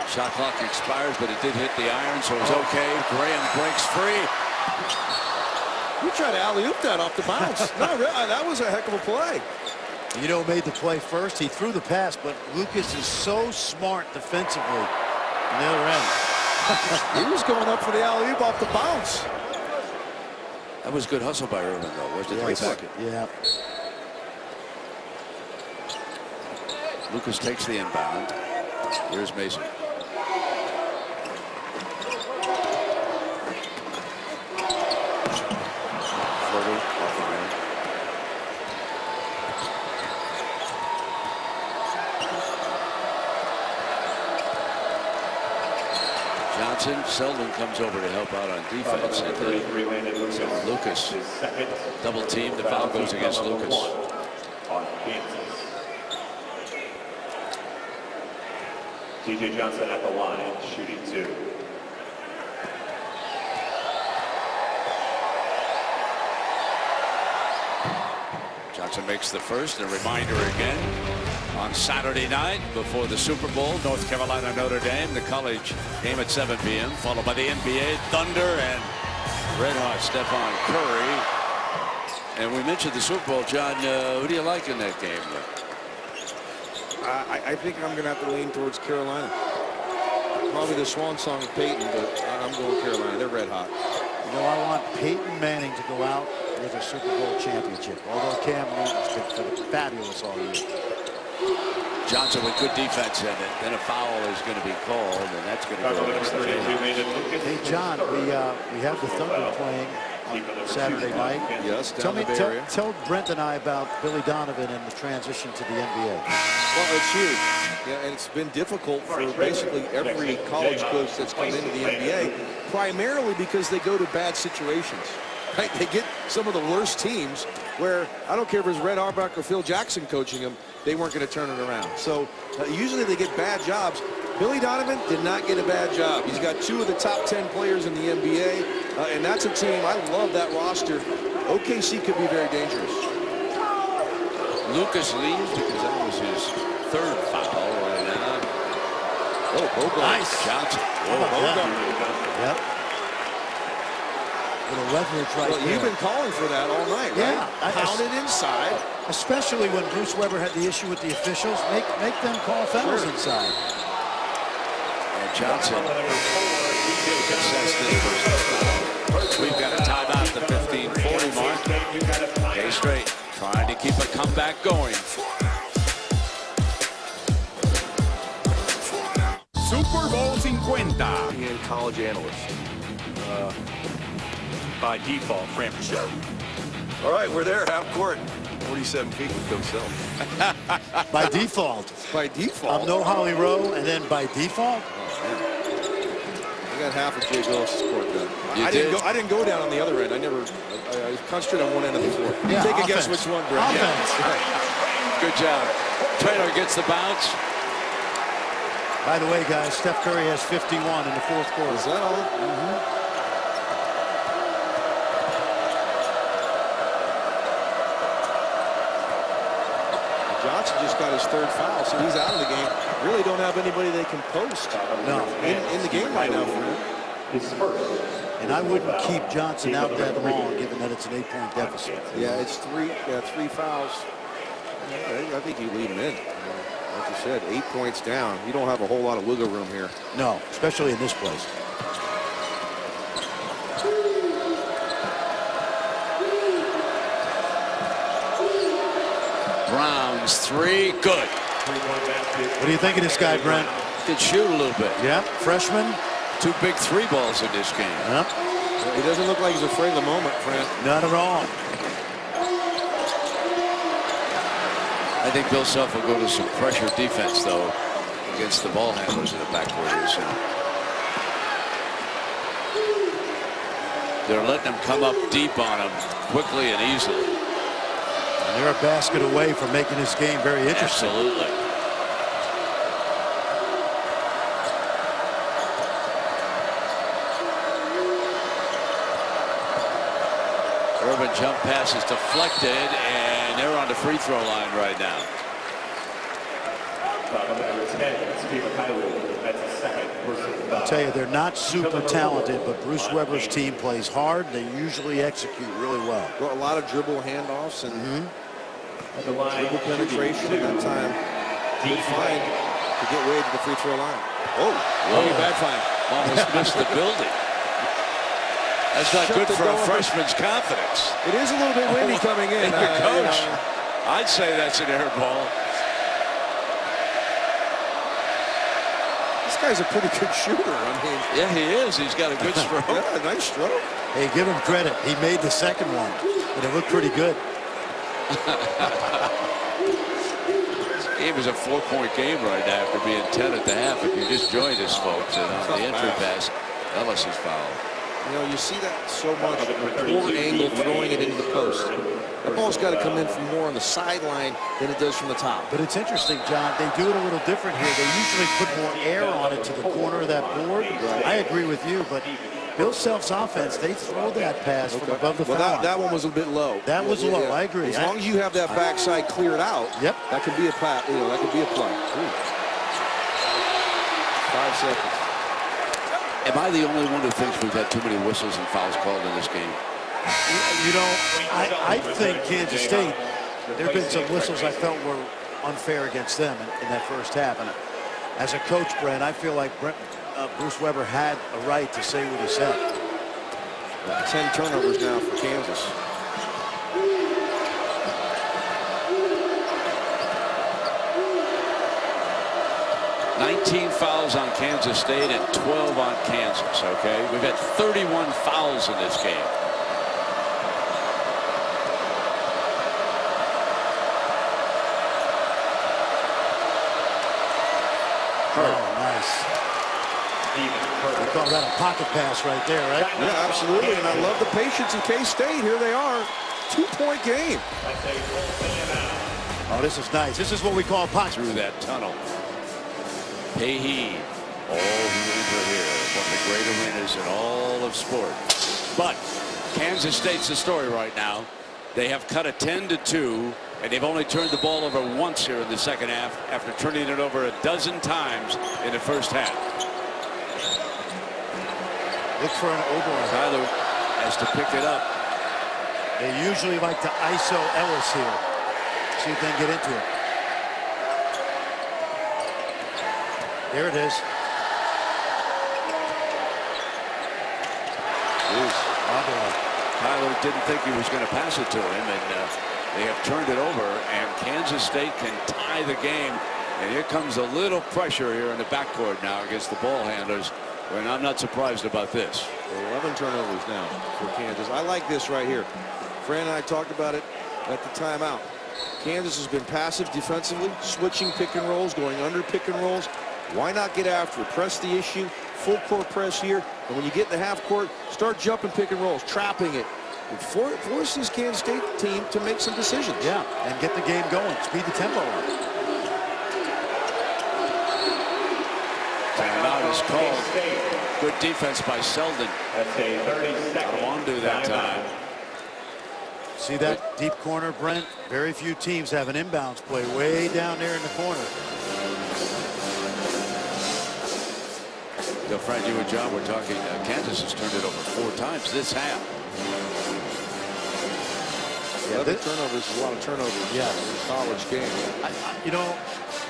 Shot clock expires, but it did hit the iron, so it's okay. Graham breaks free.
You tried to alley-oop that off the bounce. No, that was a heck of a play.
You know who made the play first? He threw the pass, but Lucas is so smart defensively on the other end.
He was going up for the alley-oop off the bounce.
That was good hustle by Irvin, though. Where's the three-pointer?
Yeah.
Lucas takes the inbound. Here's Mason. Further off the rim. Johnson. Selden comes over to help out on defense. And Lucas double team. The foul goes against Lucas.
On Kansas. TJ Johnson at the line, shooting 2.
Johnson makes the first. A reminder again on Saturday night before the Super Bowl, North Carolina, Notre Dame, the college game at 7 p.m. followed by the NBA, Thunder and red hot Stephon Curry. And we mentioned the Super Bowl, John. Who do you like in that game?
I think I'm going to have to lean towards Carolina. Probably the swan song of Peyton, but I'm going Carolina. They're red hot.
You know, I want Peyton Manning to go out with a Super Bowl championship, although Cam Newton's been fabulous all year.
Johnson with good defense in it. Then a foul is going to be called, and that's going to go against the Jayhawks.
Hey, John, we have the Thunder playing on Saturday night.
Yes, down the Bay Area.
Tell Brent and I about Billy Donovan and the transition to the NBA.
Well, it's huge. Yeah, and it's been difficult for basically every college coach that's come into the NBA, primarily because they go to bad situations. Right? They get some of the worst teams where, I don't care if it's Red Auerbach or Phil Jackson coaching them, they weren't going to turn it around. So usually they get bad jobs. Billy Donovan did not get a bad job. He's got 2 of the top 10 players in the NBA, and that's a team. I love that roster. OKC could be very dangerous.
Lucas leaves because that was his 3rd foul right now. Oh, Bogo.
Nice.
Johnson.
How about that? Yep. Little leverage right
Well,
there.
you've been calling for that all night, right?
Yeah.
Pounded inside.
Especially when Bruce Weber had the issue with the officials. Make them call fouls inside.
And Johnson contests this first. We've got a timeout at the 15:40 mark. K-State trying to keep a comeback going.
Super Bowl 50.
And college analyst.
By default, frame the show.
All right, we're there, half court. 47 feet with Coach Self.
By default.
By default?
I'm no Holly Rowe, and then by default?
I got half of Jay Billis' court done.
You
I
did?
didn't go down on the other end. I concentrated on one end of the floor.
Yeah,
Take a guess
offense.
which one, Brett.
Offense.
Good job. Traylor gets the bounce.
By the way, guys, Steph Curry has 51 in the 4th quarter.
Is that all? Johnson just got his 3rd foul, so he's out of the game. Really don't have anybody they can post in the game right now.
His first.
And I wouldn't keep Johnson out that long, given that it's an 8-point deficit.
Yeah, it's 3 fouls. I think you leave him in. Like you said, 8 points down. You don't have a whole lot of wiggle room here.
No, especially in this place.
Brown's 3, good.
What do you think of this guy, Brent?
Did shoot a little bit.
Yeah, freshman.
2 big 3 balls in this game.
Yep.
He doesn't look like he's afraid of the moment, Frank.
Not at all.
I think Bill Self will go to some pressure defense, though, against the ball handlers in the backcourt. They're letting them come up deep on him quickly and easily.
And they're a basket away from making this game very interesting.
Absolutely. Urban jump pass is deflected, and they're on the free throw line right now.
Number 10, Stephen Highway. That's his 2nd personal foul.
I'll tell you, they're not super talented, but Bruce Weber's team plays hard. They usually execute really well.
Got a lot of dribble handoffs and
The line
dribble penetration at that time. Good find to get Wade to the free throw line. Oh, bad find.
Almost missed the building. That's not
Shut
good
the
for a
door.
freshman's confidence.
It is a little bit windy coming in.
Coach, I'd say that's an air ball.
This guy's a pretty good shooter. I mean,
Yeah, he is. He's got a good stroke.
yeah, nice stroke.
Hey, give him credit. He made the 2nd one, and it looked pretty good.
It was a 4-point game right now after being 10 at the half. If you just joined us, folks, and on the entry pass, Ellis is fouled.
You know, you see that so much. Poor angle, throwing it into the post. That ball's got to come in from more on the sideline than it does from the top.
But it's interesting, John. They do it a little different here. They usually put more air on it to the corner of that board. I agree with you, but Bill Self's offense, they throw that pass from above the
Well,
foul line.
that one was a bit low.
That was low. I agree.
As long as you have that backside cleared out,
Yep.
that could be a play. That could be a play. 5 seconds.
Am I the only one who thinks we've had too many whistles and fouls called in this game?
You know, I think Kansas State, there have been some whistles I felt were unfair against them in that first half. And as a coach, Brent, I feel like Bruce Weber had a right to say what he said.
10 turnovers now for Kansas.
$19 fouls on Kansas State and 12 on Kansas, okay? We've had 31 fouls in this game.
Oh, nice. We call that a pocket pass right there, right?
Yeah, absolutely. And I love the patience in K-State. Here they are. 2-point game.
Oh, this is nice. This is what we call pocket.
Through that tunnel. Pay heed. All who enter here, one of the great arenas in all of sport. But Kansas State's the story right now. They have cut a 10-2, and they've only turned the ball over once here in the second half after turning it over a dozen times in the first half.
Look for an overall.
Tyler has to pick it up.
They usually like to ISO Ellis here. See if they can get into it. There it is.
Tyler didn't think he was going to pass it to him, and they have turned it over, and Kansas State can tie the game. And here comes a little pressure here in the backcourt now against the ball handlers, and I'm not surprised about this.
11 turnovers now for Kansas. I like this right here. Fran and I talked about it at the timeout. Kansas has been passive defensively, switching pick and rolls, going under pick and rolls. Why not get after it? Press the issue, full court press here, and when you get in the half court, start jumping pick and rolls, trapping it. It forces Kansas State team to make some decisions.
Yeah, and get the game going, speed the tempo up.
Timeout is called. Good defense by Selden.
That's a 30-second
Wondu that time.
See that deep corner, Brent? Very few teams have an inbounds play way down there in the corner.
So, Fred, you and John were talking. Kansas has turned it over 4 times this half.
Yeah, 11 turnovers is a lot of turnovers.
Yeah,
in a college game.
You know,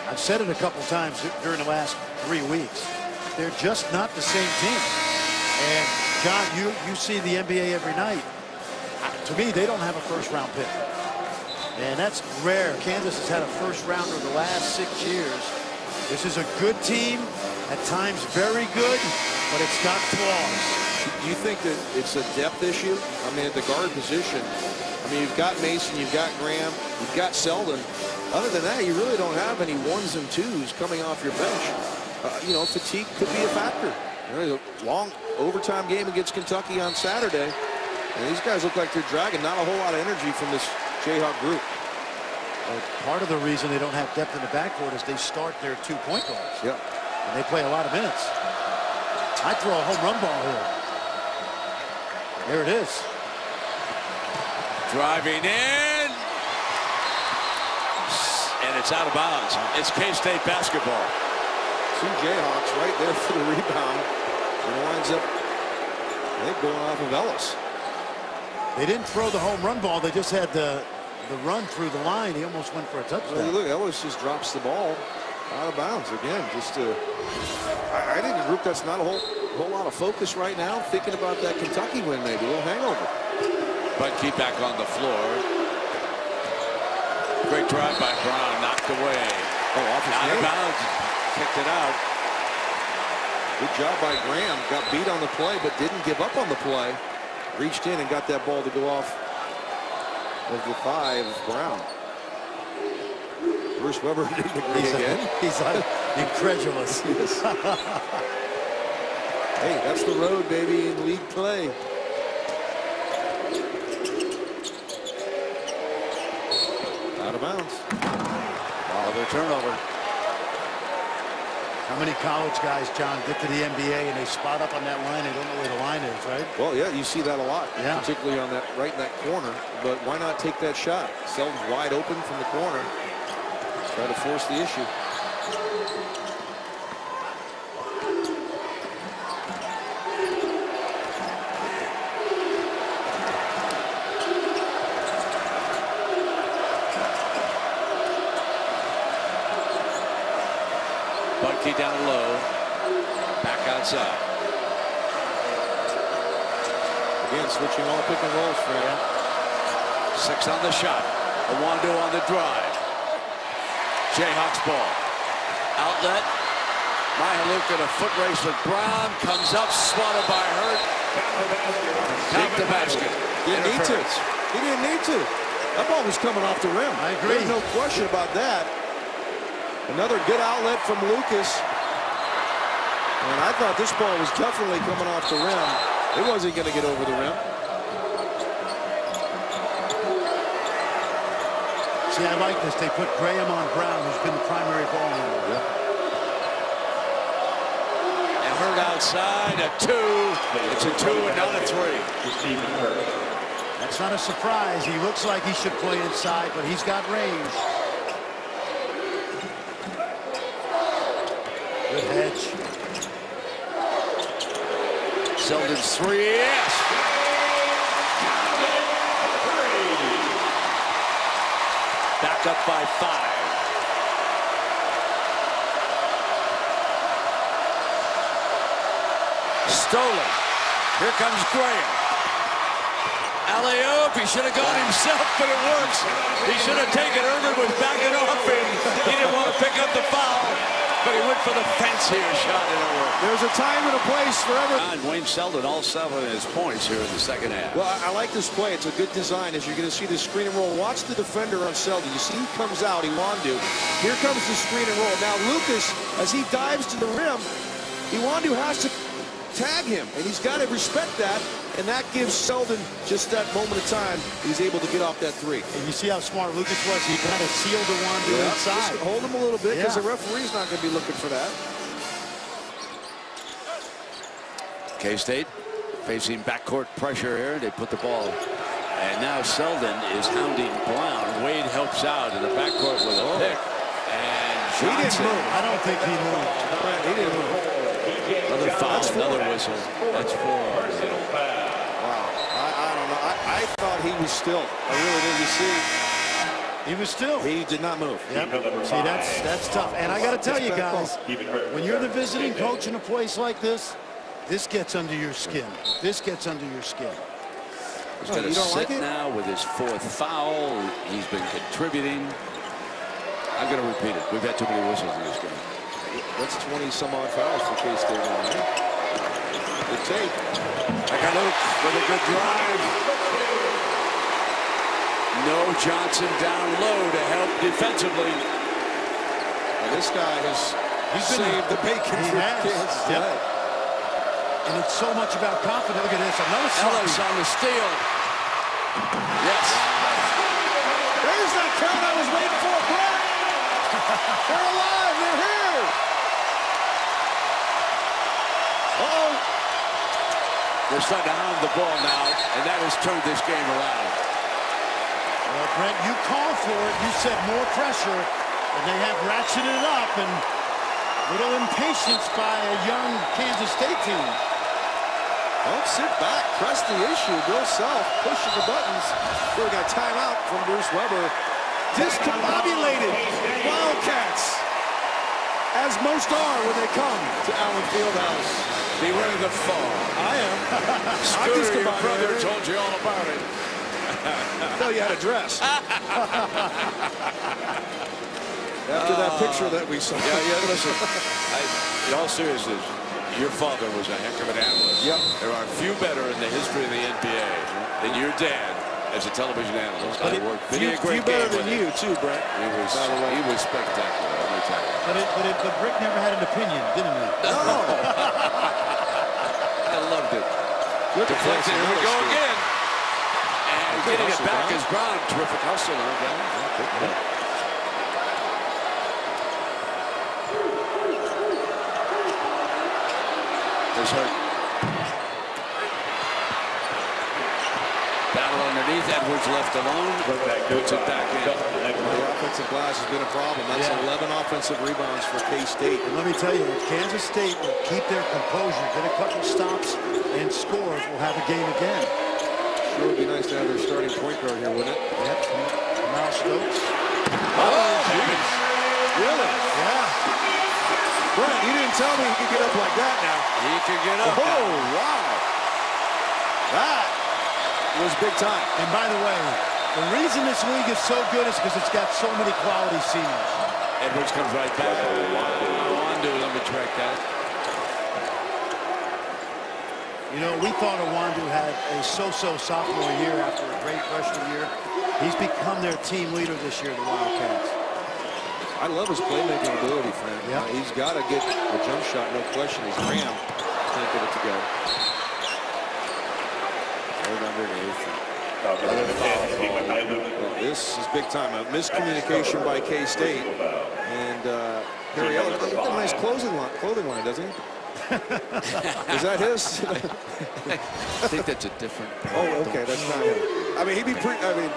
I've said it a couple times during the last 3 weeks. They're just not the same team. And John, you see the NBA every night. To me, they don't have a first-round pick, and that's rare. Kansas has had a first-rounder the last 6 years. This is a good team, at times very good, but it's got flaws.
Do you think that it's a depth issue? I mean, at the guard position, I mean, you've got Mason, you've got Graham, you've got Selden. Other than that, you really don't have any 1s and 2s coming off your bench. You know, fatigue could be a factor. There's a long overtime game against Kentucky on Saturday, and these guys look like they're dragging not a whole lot of energy from this Jayhawk group.
Part of the reason they don't have depth in the backcourt is they start their 2-point guards.
Yeah.
And they play a lot of minutes. I'd throw a home run ball here. There it is.
Driving in. And it's out of bounds. It's K-State basketball.
2 Jayhawks right there for the rebound. And it winds up, I think, going off of Ellis.
They didn't throw the home run ball. They just had the run through the line. He almost went for a touchdown.
Well, look, Ellis just drops the ball out of bounds again. Just I think a group that's not a whole lot of focus right now, thinking about that Kentucky win, maybe a little hangover.
Bucky back on the floor. Great drive by Brown, knocked away.
Oh, off his
Out of
knee.
bounds, kicked it out.
Good job by Graham. Got beat on the play, but didn't give up on the play. Reached in and got that ball to go off of the 5, Brown. Bruce Weber didn't agree again.
He's like incredulous.
Yes. Hey, that's the road, baby, in league play. Out of bounds.
Another turnover.
How many college guys, John, get to the NBA and they spot up on that line? They don't know where the line is, right?
Well, yeah, you see that a lot,
Yeah.
particularly on that right in that corner. But why not take that shot? Selden's wide open from the corner. Try to force the issue.
Bucky down low. Back outside.
Again, switching all pick and rolls for him.
6 on the shot. Wildcats on the drive. Jayhawks ball. Outlet. Mihalik in a foot race with Brown. Comes up, swatted by Hurt. Count the basket.
Didn't need to.
Interference.
He didn't need to. That ball was coming off the rim.
I agree.
There's no question about that. Another good outlet from Lucas. And I thought this ball was definitely coming off the rim. It wasn't going to get over the rim.
See, I like this. They put Graham on Brown, who's been the primary ball handler.
Field outside, a 2. It's a 2 and not a 3.
That's not a surprise. He looks like he should play inside, but he's got range. Good hedge.
Selden's 3, yes. Back up by 5. Stolen. Here comes Graham. Alley-oop. He should have gone himself, but it works. He should have taken. Irvin was backing off him. He didn't want to pick up the foul, but he went for the fence here. Shot and it worked.
There's a time and a place for everything.
Wayne Selden all 7 of his points here in the second half.
Well, I like this play. It's a good design as you're going to see the screen and roll. Watch the defender on Selden. You see he comes out, Iwandu. Here comes the screen and roll. Now Lucas, as he dives to the rim, Iwandu has to tag him, and he's got to respect that, and that gives Selden just that moment of time. He's able to get off that 3.
And you see how smart Lucas was. He kind of sealed the one to inside.
Just hold him a little bit because
Yeah.
the referee's not going to be looking for that.
K-State facing backcourt pressure here. They put the ball. And now Selden is hounding Brown. Wade helps out in the backcourt with a pick. And
He didn't
Johnson.
move.
I don't think he moved.
He didn't move.
Another foul, another whistle. That's 4.
Wow. I don't know. I thought he was still. I really did. You see,
He was still.
he did not move.
Yep. See, that's tough. And I got to tell you guys, when you're the visiting coach in a place like this gets under your skin. This gets under your skin.
He's going to
you don't
sit
like it?
now with his 4th foul. He's been contributing. I'm going to repeat it. We've had too many whistles in this game.
That's 20-some-odd fouls for K-State now. Good take.
Luke with a good drive. No Johnson down low to help defensively.
Now this guy has saved the bacon
He
for
has.
Kansas.
Yep. And it's so much about confidence. Look at this. Another
Ellis on the steal. Yes.
There's that count I was waiting for, Brett. They're alive. They're here. Uh-oh.
They're starting to hound the ball now, and that has turned this game around.
Well, Brent, you called for it. You said more pressure, and they have ratcheted it up, and little impatience by a young Kansas State team.
Don't sit back. Press the issue. Bill Self pushing the buttons. We got a timeout from Bruce Weber. Discombobulated Wildcats, as most are when they come to Allen Fieldhouse.
Beware the fall.
I am.
Scooter, your brother told you all about it.
Tell you how to dress. After that picture that we saw.
Yeah, listen. In all seriousness, your father was a heck of an analyst.
Yep.
There are few better in the history of the NBA than your dad as a television analyst. I worked many a
Few
great
better
game
than
with him.
you, too, Brett.
He was spectacular, let me tell you.
But Rick never had an opinion, didn't he?
I loved it.
Good
Deflected. Here we go again. And
Good
getting it
hustle,
back
Brown.
is Brown. Terrific hustle. There's Hurt. Battle underneath. Edwards left alone. Puts it back in.
The offensive glass has been a problem. That's 11 offensive rebounds for K-State.
And let me tell you, if Kansas State will keep their composure, get a couple stops, and scores, we'll have a game again.
Sure would be nice to have their starting point guard here, wouldn't it?
Yep. Miles Stokes.
Oh, jeez. Really?
Yeah.
Brett, you didn't tell me he could get up like that now.
He can get up.
Oh, wow. That was big time.
And by the way, the reason this league is so good is because it's got so many quality seniors.
Edwards comes right back. Wandu, let me track that.
You know, we thought Iwandu had a so-so sophomore year after a great freshman year. He's become their team leader this year, the Wildcats.
I love his playmaking ability, friend.
Yep.
He's got to get a jump shot, no question. He's Graham can't get it together. Right underneath. Well, this is big time. A miscommunication by K-State. And Harry Ellis, he's got a nice clothing line, doesn't he? Is that his?
I think that's a different.
Oh, okay, that's not him. I mean, he'd be pretty. I mean,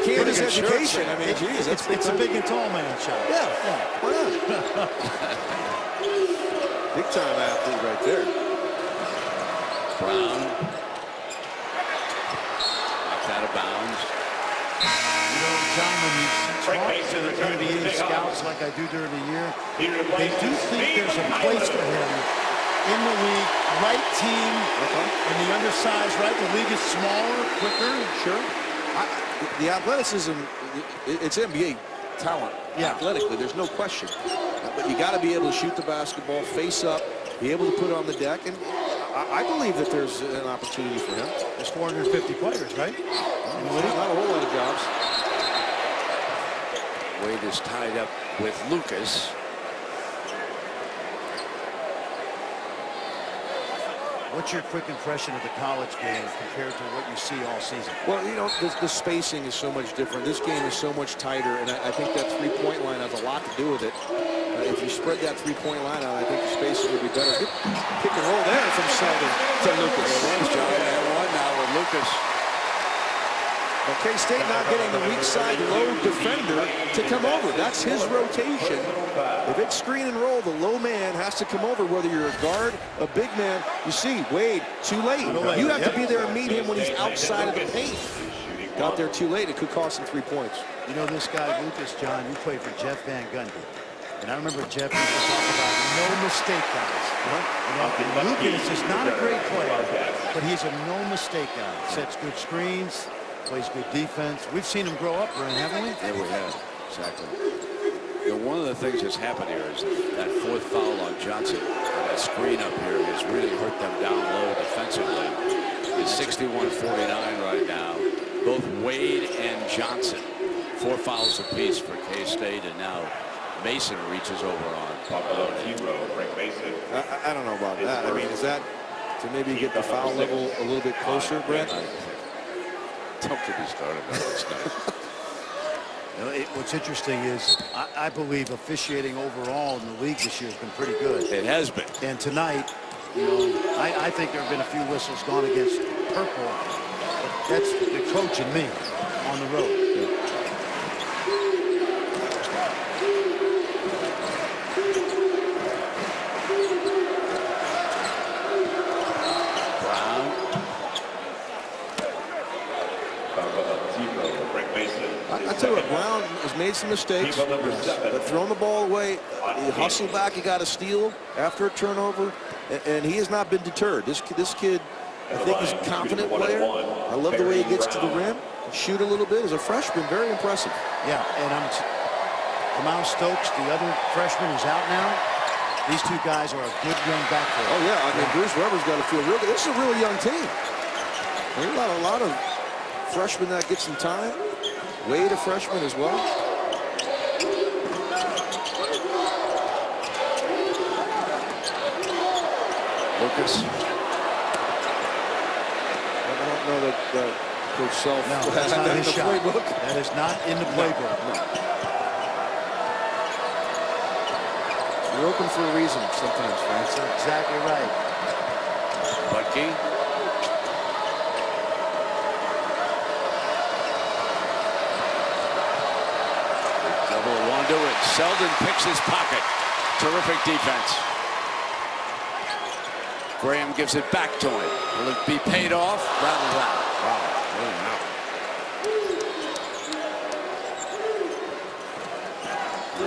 Kansas
good shirt,
education. I
man.
mean, geez,
It's a big and tall man shot.
Yeah, why not? Big time athlete right there.
Brown. Knocked out of bounds.
You know, John, when you talk to the NBA scouts like I do during the year, they do think there's a place for him in the league. Right team, and the undersized, right? The league is smaller, quicker.
Sure. The athleticism, it's NBA talent.
Yeah.
Athletically, there's no question. But you got to be able to shoot the basketball, face up, be able to put it on the deck, and I believe that there's an opportunity for him.
There's 450 players, right?
There's not a whole lot of jobs.
Wade is tied up with Lucas.
What's your quick impression of the college game compared to what you see all season?
Well, you know, the spacing is so much different. This game is so much tighter, and I think that three-point line has a lot to do with it. If you spread that three-point line out, I think the spacing would be better. Good pick and roll there from Selden to Lucas.
John and one now with Lucas.
Well, K-State not getting the weak side low defender to come over. That's his rotation. If it's screen and roll, the low man has to come over, whether you're a guard, a big man. You see, Wade, too late. You have to be there and meet him when he's outside of the paint. Got there too late. It could cost him 3 points.
You know, this guy, Lucas, John, you played for Jeff Van Gundy. And I remember Jeff used to talk about no mistake guys. You know, Lucas is not a great player, but he's a no mistake guy. Sets good screens, plays good defense. We've seen him grow up, Brian, haven't we?
Yeah, we have. Exactly. You know, one of the things that's happened here is that fourth foul on Johnson, that screen up here, has really hurt them down low defensively. It's 61-49 right now. Both Wade and Johnson, 4 fouls apiece for K-State, and now Mason reaches over on
Buffalo hero Frank Mason.
I don't know about that. I mean, is that to maybe get the foul level a little bit closer, Brett?
Don't get me started on this guy.
You know, what's interesting is I believe officiating overall in the league this year has been pretty good.
It has been.
And tonight, you know, I think there have been a few whistles gone against purple. But that's the coach and me on the road.
I
tell you what, Brown has made some mistakes, but throwing the ball away, you hustle back, you got to steal after a turnover, and he has not been deterred. This kid, I think he's a confident player. I love the way he gets to the rim, shoot a little bit. As a freshman, very impressive.
Yeah, and Kamau Stokes, the other freshman, who's out now. These two guys are a good young backcourt.
Oh, yeah, I mean, Bruce Weber's got to feel real good. This is a really young team. There's a lot of freshmen that get some time. Wade, a freshman as well.
Lucas.
I don't know that Coach Self
No,
has
that's not
that in
his
the
shot.
playbook.
That is not in the playbook.
No. You're open for a reason sometimes, Frank.
That's exactly right.
Bucky. Do it. Selden picks his pocket. Terrific defense. Graham gives it back to him. Will it be paid off? Rattles out. Wow.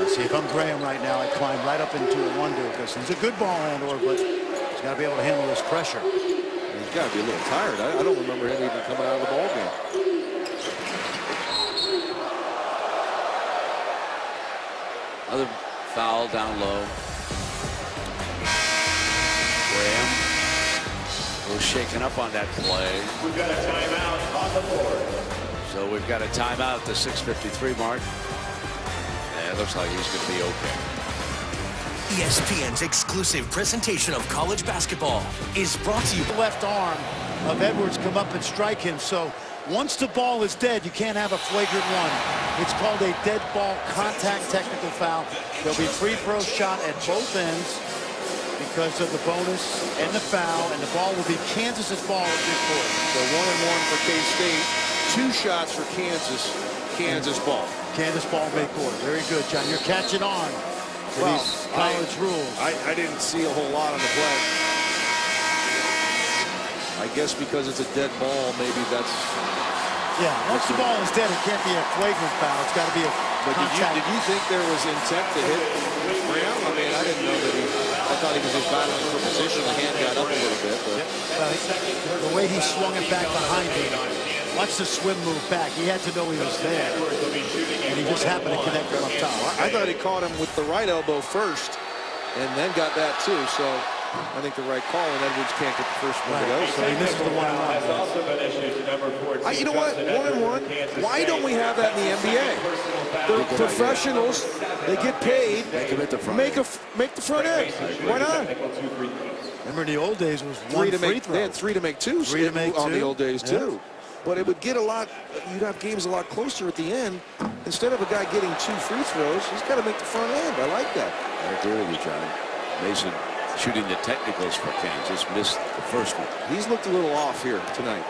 See, if I'm Graham right now, I climb right up into a 1-2 because he's a good ball handler, but he's got to be able to handle this pressure.
He's got to be a little tired. I don't remember him even coming out of the ball game.
Another foul down low. Graham was shaken up on that play.
We've got a timeout on the board.
So we've got a timeout at the 6:53 mark. And it looks like he's going to be okay.
ESPN's exclusive presentation of college basketball is brought to you.
The left arm of Edwards come up and strike him. So once the ball is dead, you can't have a flagrant one. It's called a dead ball contact technical foul. There'll be free throw shot at both ends. because of the bonus and the foul, and the ball will be Kansas's ball at midcourt.
So 1-1 for K-State. 2 shots for Kansas. Kansas ball.
Kansas ball midcourt. Very good, John. You're catching on to these college rules.
I didn't see a whole lot on the play. I guess because it's a dead ball, maybe that's...
Yeah, once the ball is dead, it can't be a flagrant foul. It's got to be a contact.
Did you think there was intent to hit Graham? I mean, I didn't know that I thought he was just battling for position. The hand got up a little bit. But.
The way he swung it back behind him, watch the swim move back. He had to know he was there. And he just happened to connect him up top.
I thought he caught him with the right elbow first and then got that too. So I think the right call, and Edwards can't get the first one to go.
So he missed the 1-1.
You know what? 1-1. Why don't we have that in the NBA? They're professionals. They get paid.
Make them at the front.
Make the front end. Why not?
Remember in the old days it was one free throw.
They had 3 to make 2
3 to make
on
2.
the old days too. But it would get a lot, you'd have games a lot closer at the end. Instead of a guy getting 2 free throws, he's got to make the front end. I like that.
I agree with you, John. Mason shooting the technicals for Kansas, missed the first one.
He's looked a little off here tonight.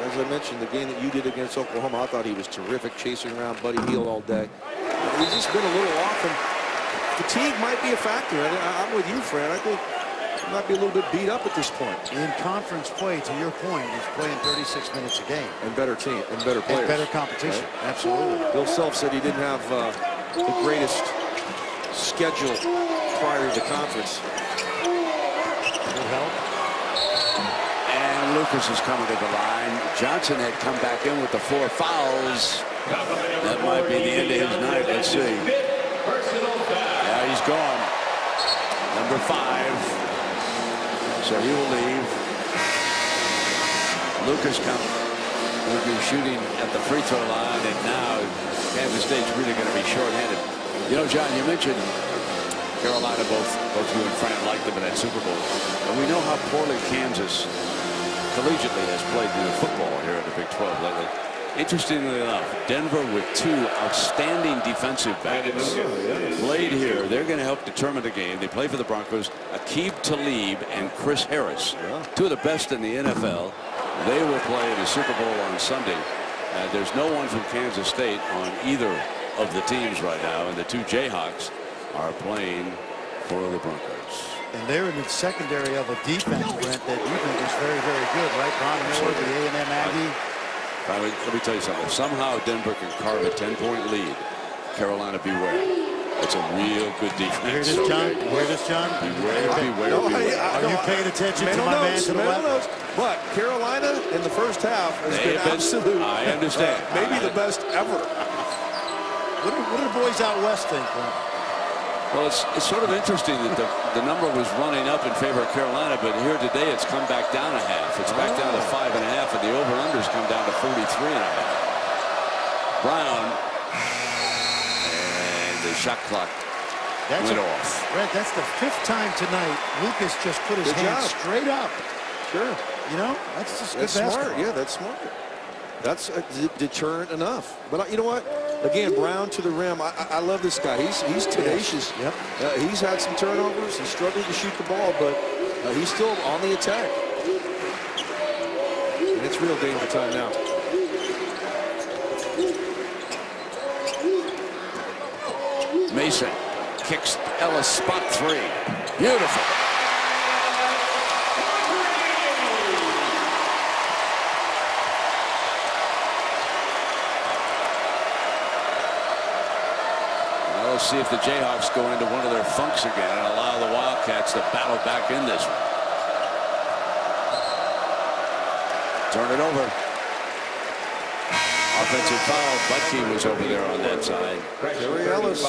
As I mentioned, the game that you did against Oklahoma, I thought he was terrific, chasing around Buddy Hield all day. He's just been a little off, and fatigue might be a factor. I'm with you, Fran. I think he might be a little bit beat up at this point.
In conference play, to your point, he's playing 36 minutes a game.
And better team, and better players.
And better competition, right? Absolutely.
Bill Self said he didn't have the greatest schedule prior to the conference.
Good help.
And Lucas is coming to the line. Johnson had come back in with the 4 fouls. That might be the end of his night. Let's see. Yeah, he's gone. Number 5. So he will leave. Lucas will be shooting at the free throw line, and now Kansas State's really going to be shorthanded. You know, John, you mentioned Carolina, both you and Fran liked them in that Super Bowl. And we know how poorly Kansas collegiately has played the football here in the Big 12 lately. Interestingly enough, Denver with 2 outstanding defensive backs played here. They're going to help determine the game. They play for the Broncos. Aqib Talib and Chris Harris, 2 of the best in the NFL. They will play in the Super Bowl on Sunday. There's no one from Kansas State on either of the teams right now, and the 2 Jayhawks are playing for the Broncos.
And they're in the secondary of a defense, Brent, that you think is very, very good, right? Ron Miller, the A&M Aggie.
Let me tell you something. If somehow Denver can carve a 10-point lead, Carolina, beware. It's a real good defense.
You hear this, John? You hear this, John?
Beware.
Are you paying attention to my man to the left?
But Carolina in the first half has been absolute.
I understand.
Maybe the best ever.
What do the boys out west think, Brent?
Well, it's sort of interesting that the number was running up in favor of Carolina, but here today it's come back down a half. It's back down to 5.5, and the over-unders come down to 43.5. Brown, and the shot clock went off.
Brent, that's the 5th time tonight Lucas just put his hand straight up.
Sure.
You know, that's just good
That's
basketball.
smart. Yeah, that's smart. That's deterrent enough. But you know what? Again, Brown to the rim. I love this guy. He's tenacious.
Yep.
He's had some turnovers. He's struggling to shoot the ball, but he's still on the attack. And it's real danger time now.
Mason kicks Ellis, spot 3. Beautiful. Let's see if the Jayhawks go into one of their funks again and allow the Wildcats to battle back in this one. Turn it over. Offensive foul. Butke was over there on that side.
Jerry Ellis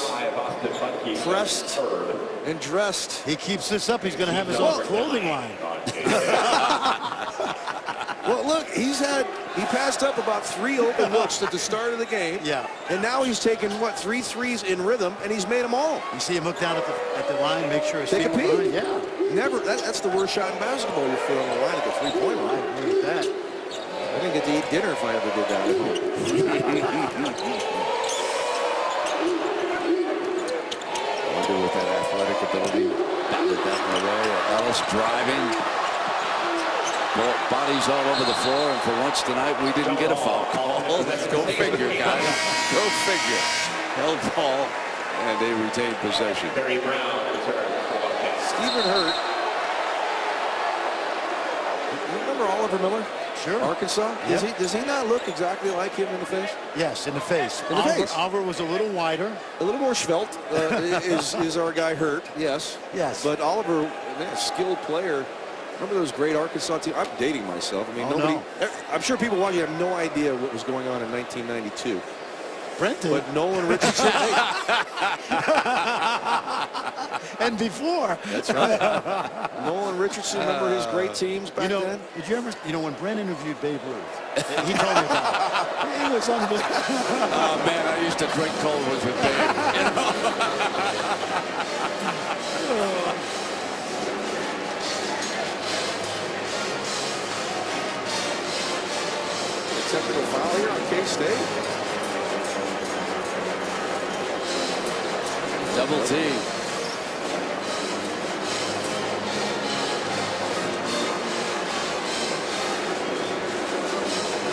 pressed and dressed.
He keeps this up, he's going to have his own clothing line.
Well, look, he passed up about 3 open looks at the start of the game.
Yeah.
And now he's taken, 3 threes in rhythm, and he's made them all.
You see him look down at the line, make sure his
Take
feet
a peek.
line. Yeah.
Never. That's the worst shot in basketball. Your foot on the line at the 3-point line.
I agree with that.
I didn't get to eat dinner if I ever did that at home.
I wonder with that athletic ability batted that away. Ellis driving. Bodies all over the floor, and for once tonight we didn't get a foul call. Go figure, guys. Go figure. Held ball, and they retained possession.
Stephen Hurt. You remember Oliver Miller?
Sure.
Arkansas?
Yep.
Does he not look exactly like him in the face?
Yes, in the face.
In the face.
Oliver was a little wider.
A little more svelte is our guy Hurt, yes.
Yes.
But Oliver, man, a skilled player. Remember those great Arkansas teams? I'm dating myself. I mean, nobody.
No.
I'm sure people watching have no idea what was going on in 1992.
Brent did.
But Nolan Richardson.
And before.
That's right. Nolan Richardson, remember his great teams back then?
Did you ever, when Brent interviewed Babe Ruth, he told me about it. He was unbelievable.
Oh, man, I used to drink cold ones with Dave.
Technical foul here on K-State.
Double team.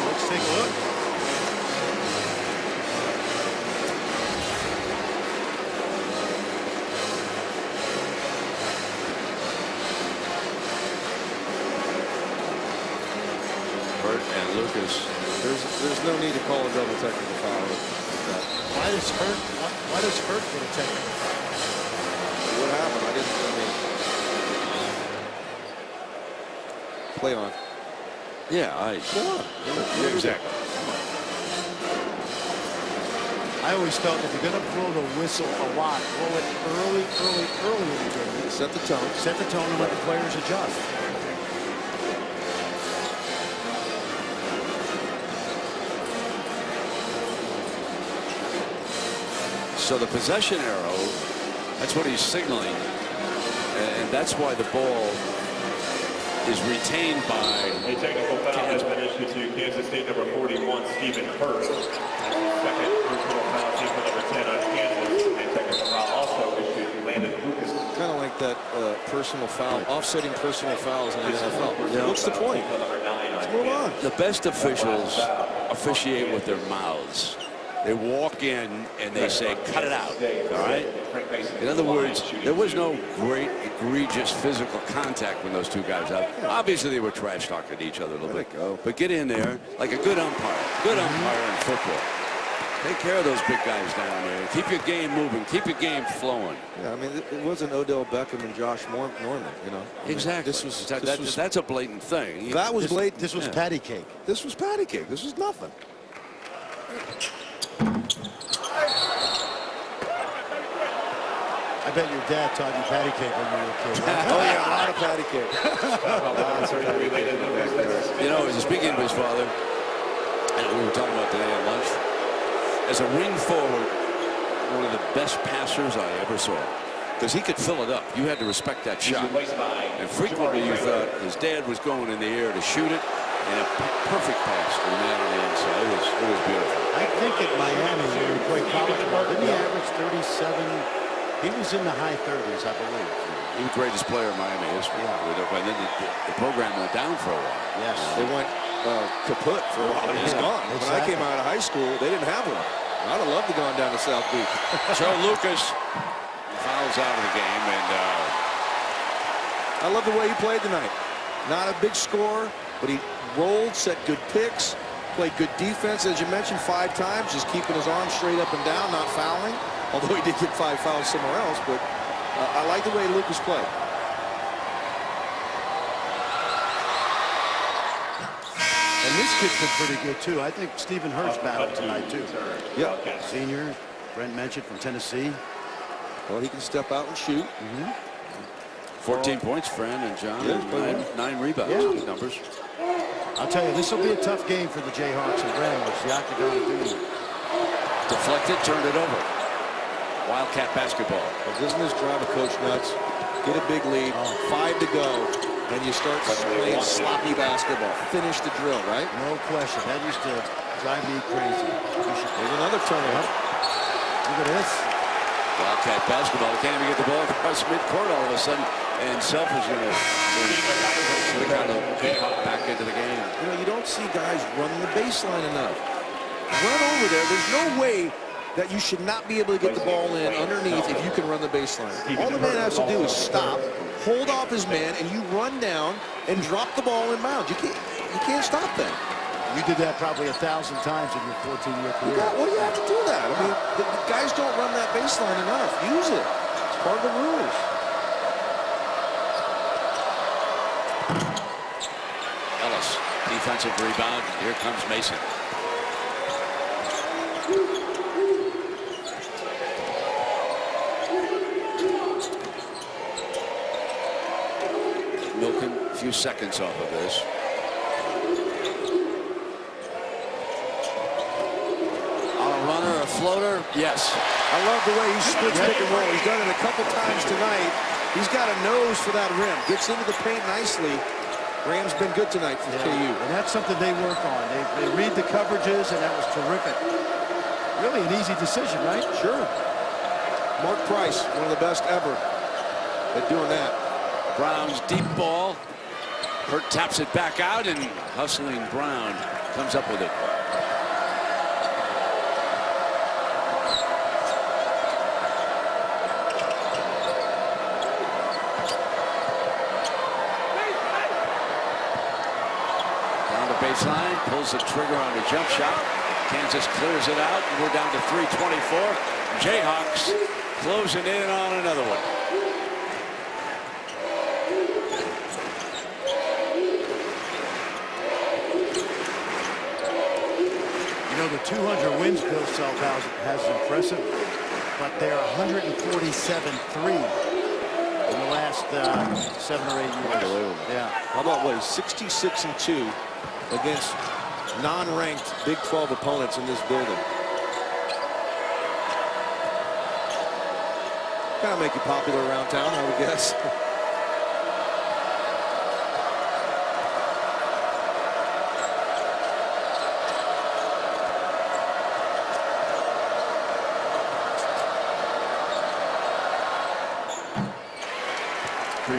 Let's take a look.
Burt and Lucas.
There's no need to call a double technical foul.
Why does Hurt get a technical foul?
What happened? I play on.
Yeah,
Yeah,
exactly.
I always felt if you're going to blow the whistle a lot, blow it early in the game.
Set the tone.
Set the tone and let the players adjust.
So the possession arrow, that's what he's signaling. And that's why the ball is retained by
A technical foul has been issued to Kansas State number 41, Stephen Hurt. Second personal foul team for number 10 on Kansas. A technical foul also issued to Landon Lucas.
Kind of like that personal foul, offsetting personal fouls in the NFL. What's the point? Let's move on.
the best officials officiate with their mouths. They walk in and they say, cut it out, all right? In other words, there was no great, egregious physical contact when those two guys out. Obviously, they were trash-talking each other a little bit. But get in there like a good umpire in football. Take care of those big guys down there. Keep your game moving. Keep your game flowing.
Yeah, I mean, it wasn't Odell Beckham and Josh Norman, you know.
Exactly. That's a blatant thing.
That was blatant.
This was patty cake.
This was patty cake. This was nothing.
I bet your dad taught you patty cake when you were a kid. Right?
Oh, yeah, a lot of patty cake.
You know, speaking of his father, and we were talking about today at lunch, as a wing forward, one of the best passers I ever saw. Because he could fill it up. You had to respect that shot. And frequently you thought his dad was going in the air to shoot it, and a perfect pass to the man on the inside. It was beautiful.
I think at Miami, when he played college ball, didn't he average 37? He was in the high 30s, I believe.
He was the greatest player in Miami history.
Yeah.
And then the program went down for a while.
Yes.
They went kaput for a while. He's gone.
Exactly.
When I came out of high school, they didn't have one. I'd have loved to have gone down to South Beach.
Joe Lucas fouls out of the game, and
I love the way he played tonight. Not a big scorer, but he rolled, set good picks, played good defense, as you mentioned, 5 times, just keeping his arms straight up and down, not fouling. Although he did get 5 fouls somewhere else, but I like the way Lucas played.
And this kid's been pretty good, too. I think Stephen Hurt's battled tonight, too.
Yeah.
Senior, Brent mentioned, from Tennessee.
Well, he can step out and shoot.
14 points, Fran and John,
Yeah,
and 9 rebounds.
Yeah.
Good numbers.
I'll tell you, this will be a tough game for the Jayhawks and Ramblers. The octagon duty.
Deflected, turned it over. Wildcat basketball.
Well, doesn't this drive a coach nuts? Get a big lead, 5 to go, and you start playing sloppy basketball. Finish the drill, right?
No question. That used to drive me crazy.
There's another turnover.
Look at this.
Wildcat basketball. They can't even get the ball across midcourt all of a sudden. And Self is going to kind of back into the game.
You know, you don't see guys running the baseline enough. Run over there. There's no way that you should not be able to get the ball in underneath if you can run the baseline. All the man has to do is stop, hold off his man, and you run down and drop the ball in bounds. You can't stop that.
You did that probably 1,000 times in your 14-year career.
What do you have to do that? I mean, the guys don't run that baseline enough. Use it. It's part of the rules.
Ellis, defensive rebound. Here comes Mason. Milking a few seconds off of this. On a runner, a floater, yes.
I love the way he splits pick and roll. He's done it a couple times tonight. He's got a nose for that rim. Gets into the paint nicely. Graham's been good tonight for KU.
And that's something they work on. They read the coverages, and that was terrific. Really an easy decision, right?
Sure. Mark Price, one of the best ever at doing that.
Brown's deep ball. Hurt taps it back out, and hustling Brown comes up with it. Down the baseline, pulls the trigger on a jump shot. Kansas clears it out, and we're down to 3:24. Jayhawks closing in on another one.
You know, the 200 wins Bill Self has impressive, but they're 147-3 in the last 7 or 8 years.
Unbelievable.
Yeah.
How about what? 66-2 against non-ranked Big 12 opponents in this building. Kind of make you popular around town, I would guess.
Oh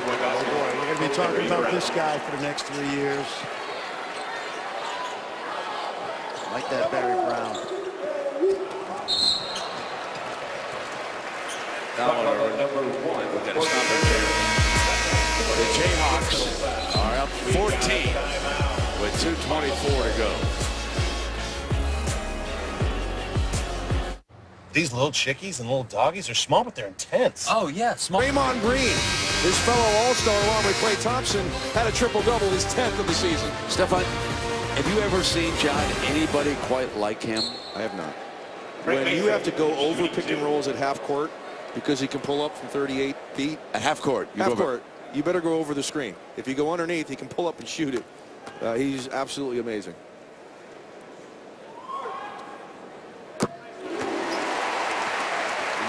boy, we're going to be talking about this guy for the next 3 years. Like that Barry Brown.
We're going to stop it here. The Jayhawks are up 14 with 2:24 to go.
These little chickies and little doggies are small, but they're intense.
Oh, yeah, small.
Raymond Green, his fellow All-Star along with Klay Thompson, had a triple-double, his 10th of the season.
Stefan, have you ever seen, John, anybody quite like him?
I have not. When you have to go over pick and rolls at half court because he can pull up from 38 feet.
At half court.
Half court, you better go over the screen. If you go underneath, he can pull up and shoot it. He's absolutely amazing.
You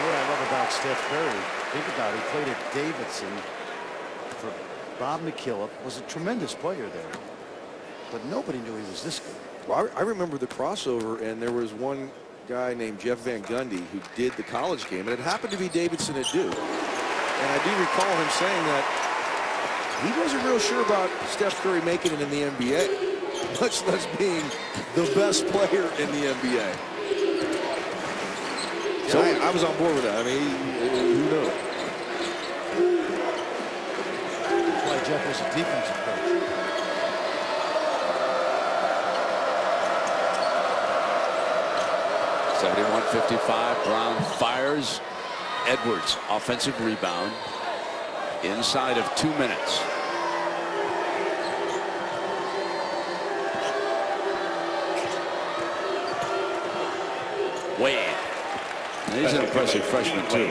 know what I love about Steph Curry? Think about it. He played at Davidson for Bob McKillop. Was a tremendous player there. But nobody knew he was this good.
Well, I remember the crossover, and there was one guy named Jeff Van Gundy who did the college game, and it happened to be Davidson at Duke. And I do recall him saying that he wasn't real sure about Steph Curry making it in the NBA, much less being the best player in the NBA. So I was on board with that. I mean, who knows?
That's why Jeff was a defensive coach.
.71-55. Brown fires. Edwards, offensive rebound. Inside of 2 minutes. Wade. And he's an impressive freshman, too.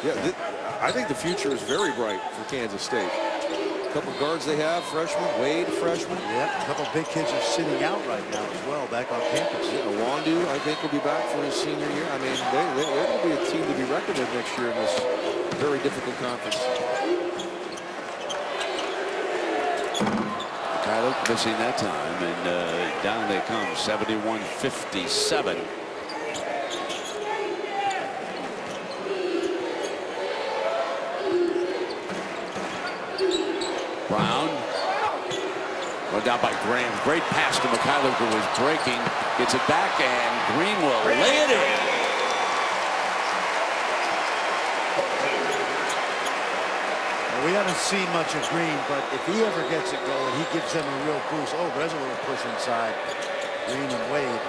Yeah, I think the future is very bright for Kansas State. A couple of guards they have, freshman, Wade, freshman.
Yep, a couple of big kids are sitting out right now as well, back on campus.
Yeah, Wandu, I think, will be back for his senior year. I mean, they will be a team to be reckoned with next year in this very difficult conference.
Kylo missing that time, and down they come, 71-57. Well, down by Graham. Great pass to Mikhailuk, who was breaking. Gets it back, and Green will lay it in.
Well, we haven't seen much of Green, but if he ever gets it going, he gives them a real boost. Oh, there's a little push inside. Green and Wade.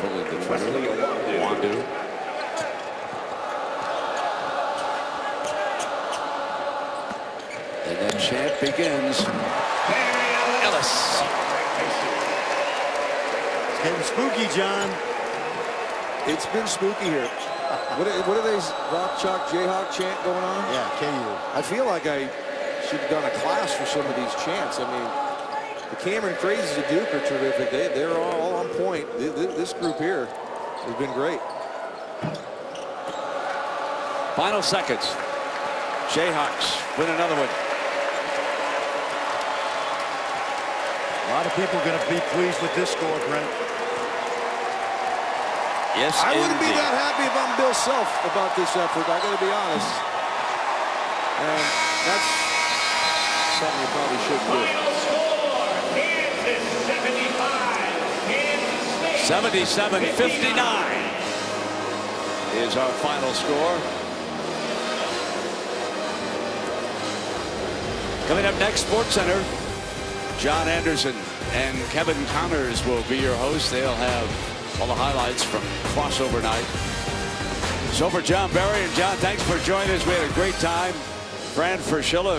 Pulling the trigger. Wandu. And then chant begins. Ellis.
It's getting spooky, John.
It's been spooky here. What are they, Rock Chalk Jayhawk chant going on?
Yeah, KU.
I feel like I should have done a class for some of these chants. I mean, the Cameron Crazies of Duke are terrific. They're all on point. This group here has been great.
Final seconds. Jayhawks win another one.
A lot of people going to be pleased with this score, Brent.
Yes,
I wouldn't be
indeed.
that happy if I'm Bill Self about this effort. I got to be honest. And that's something you probably shouldn't do.
77-59 is our final score. Coming up next, SportsCenter. John Anderson and Kevin Connors will be your hosts. They'll have all the highlights from crossover night. So for John Barry and John, thanks for joining us. We had a great time. Fran Fraschilla.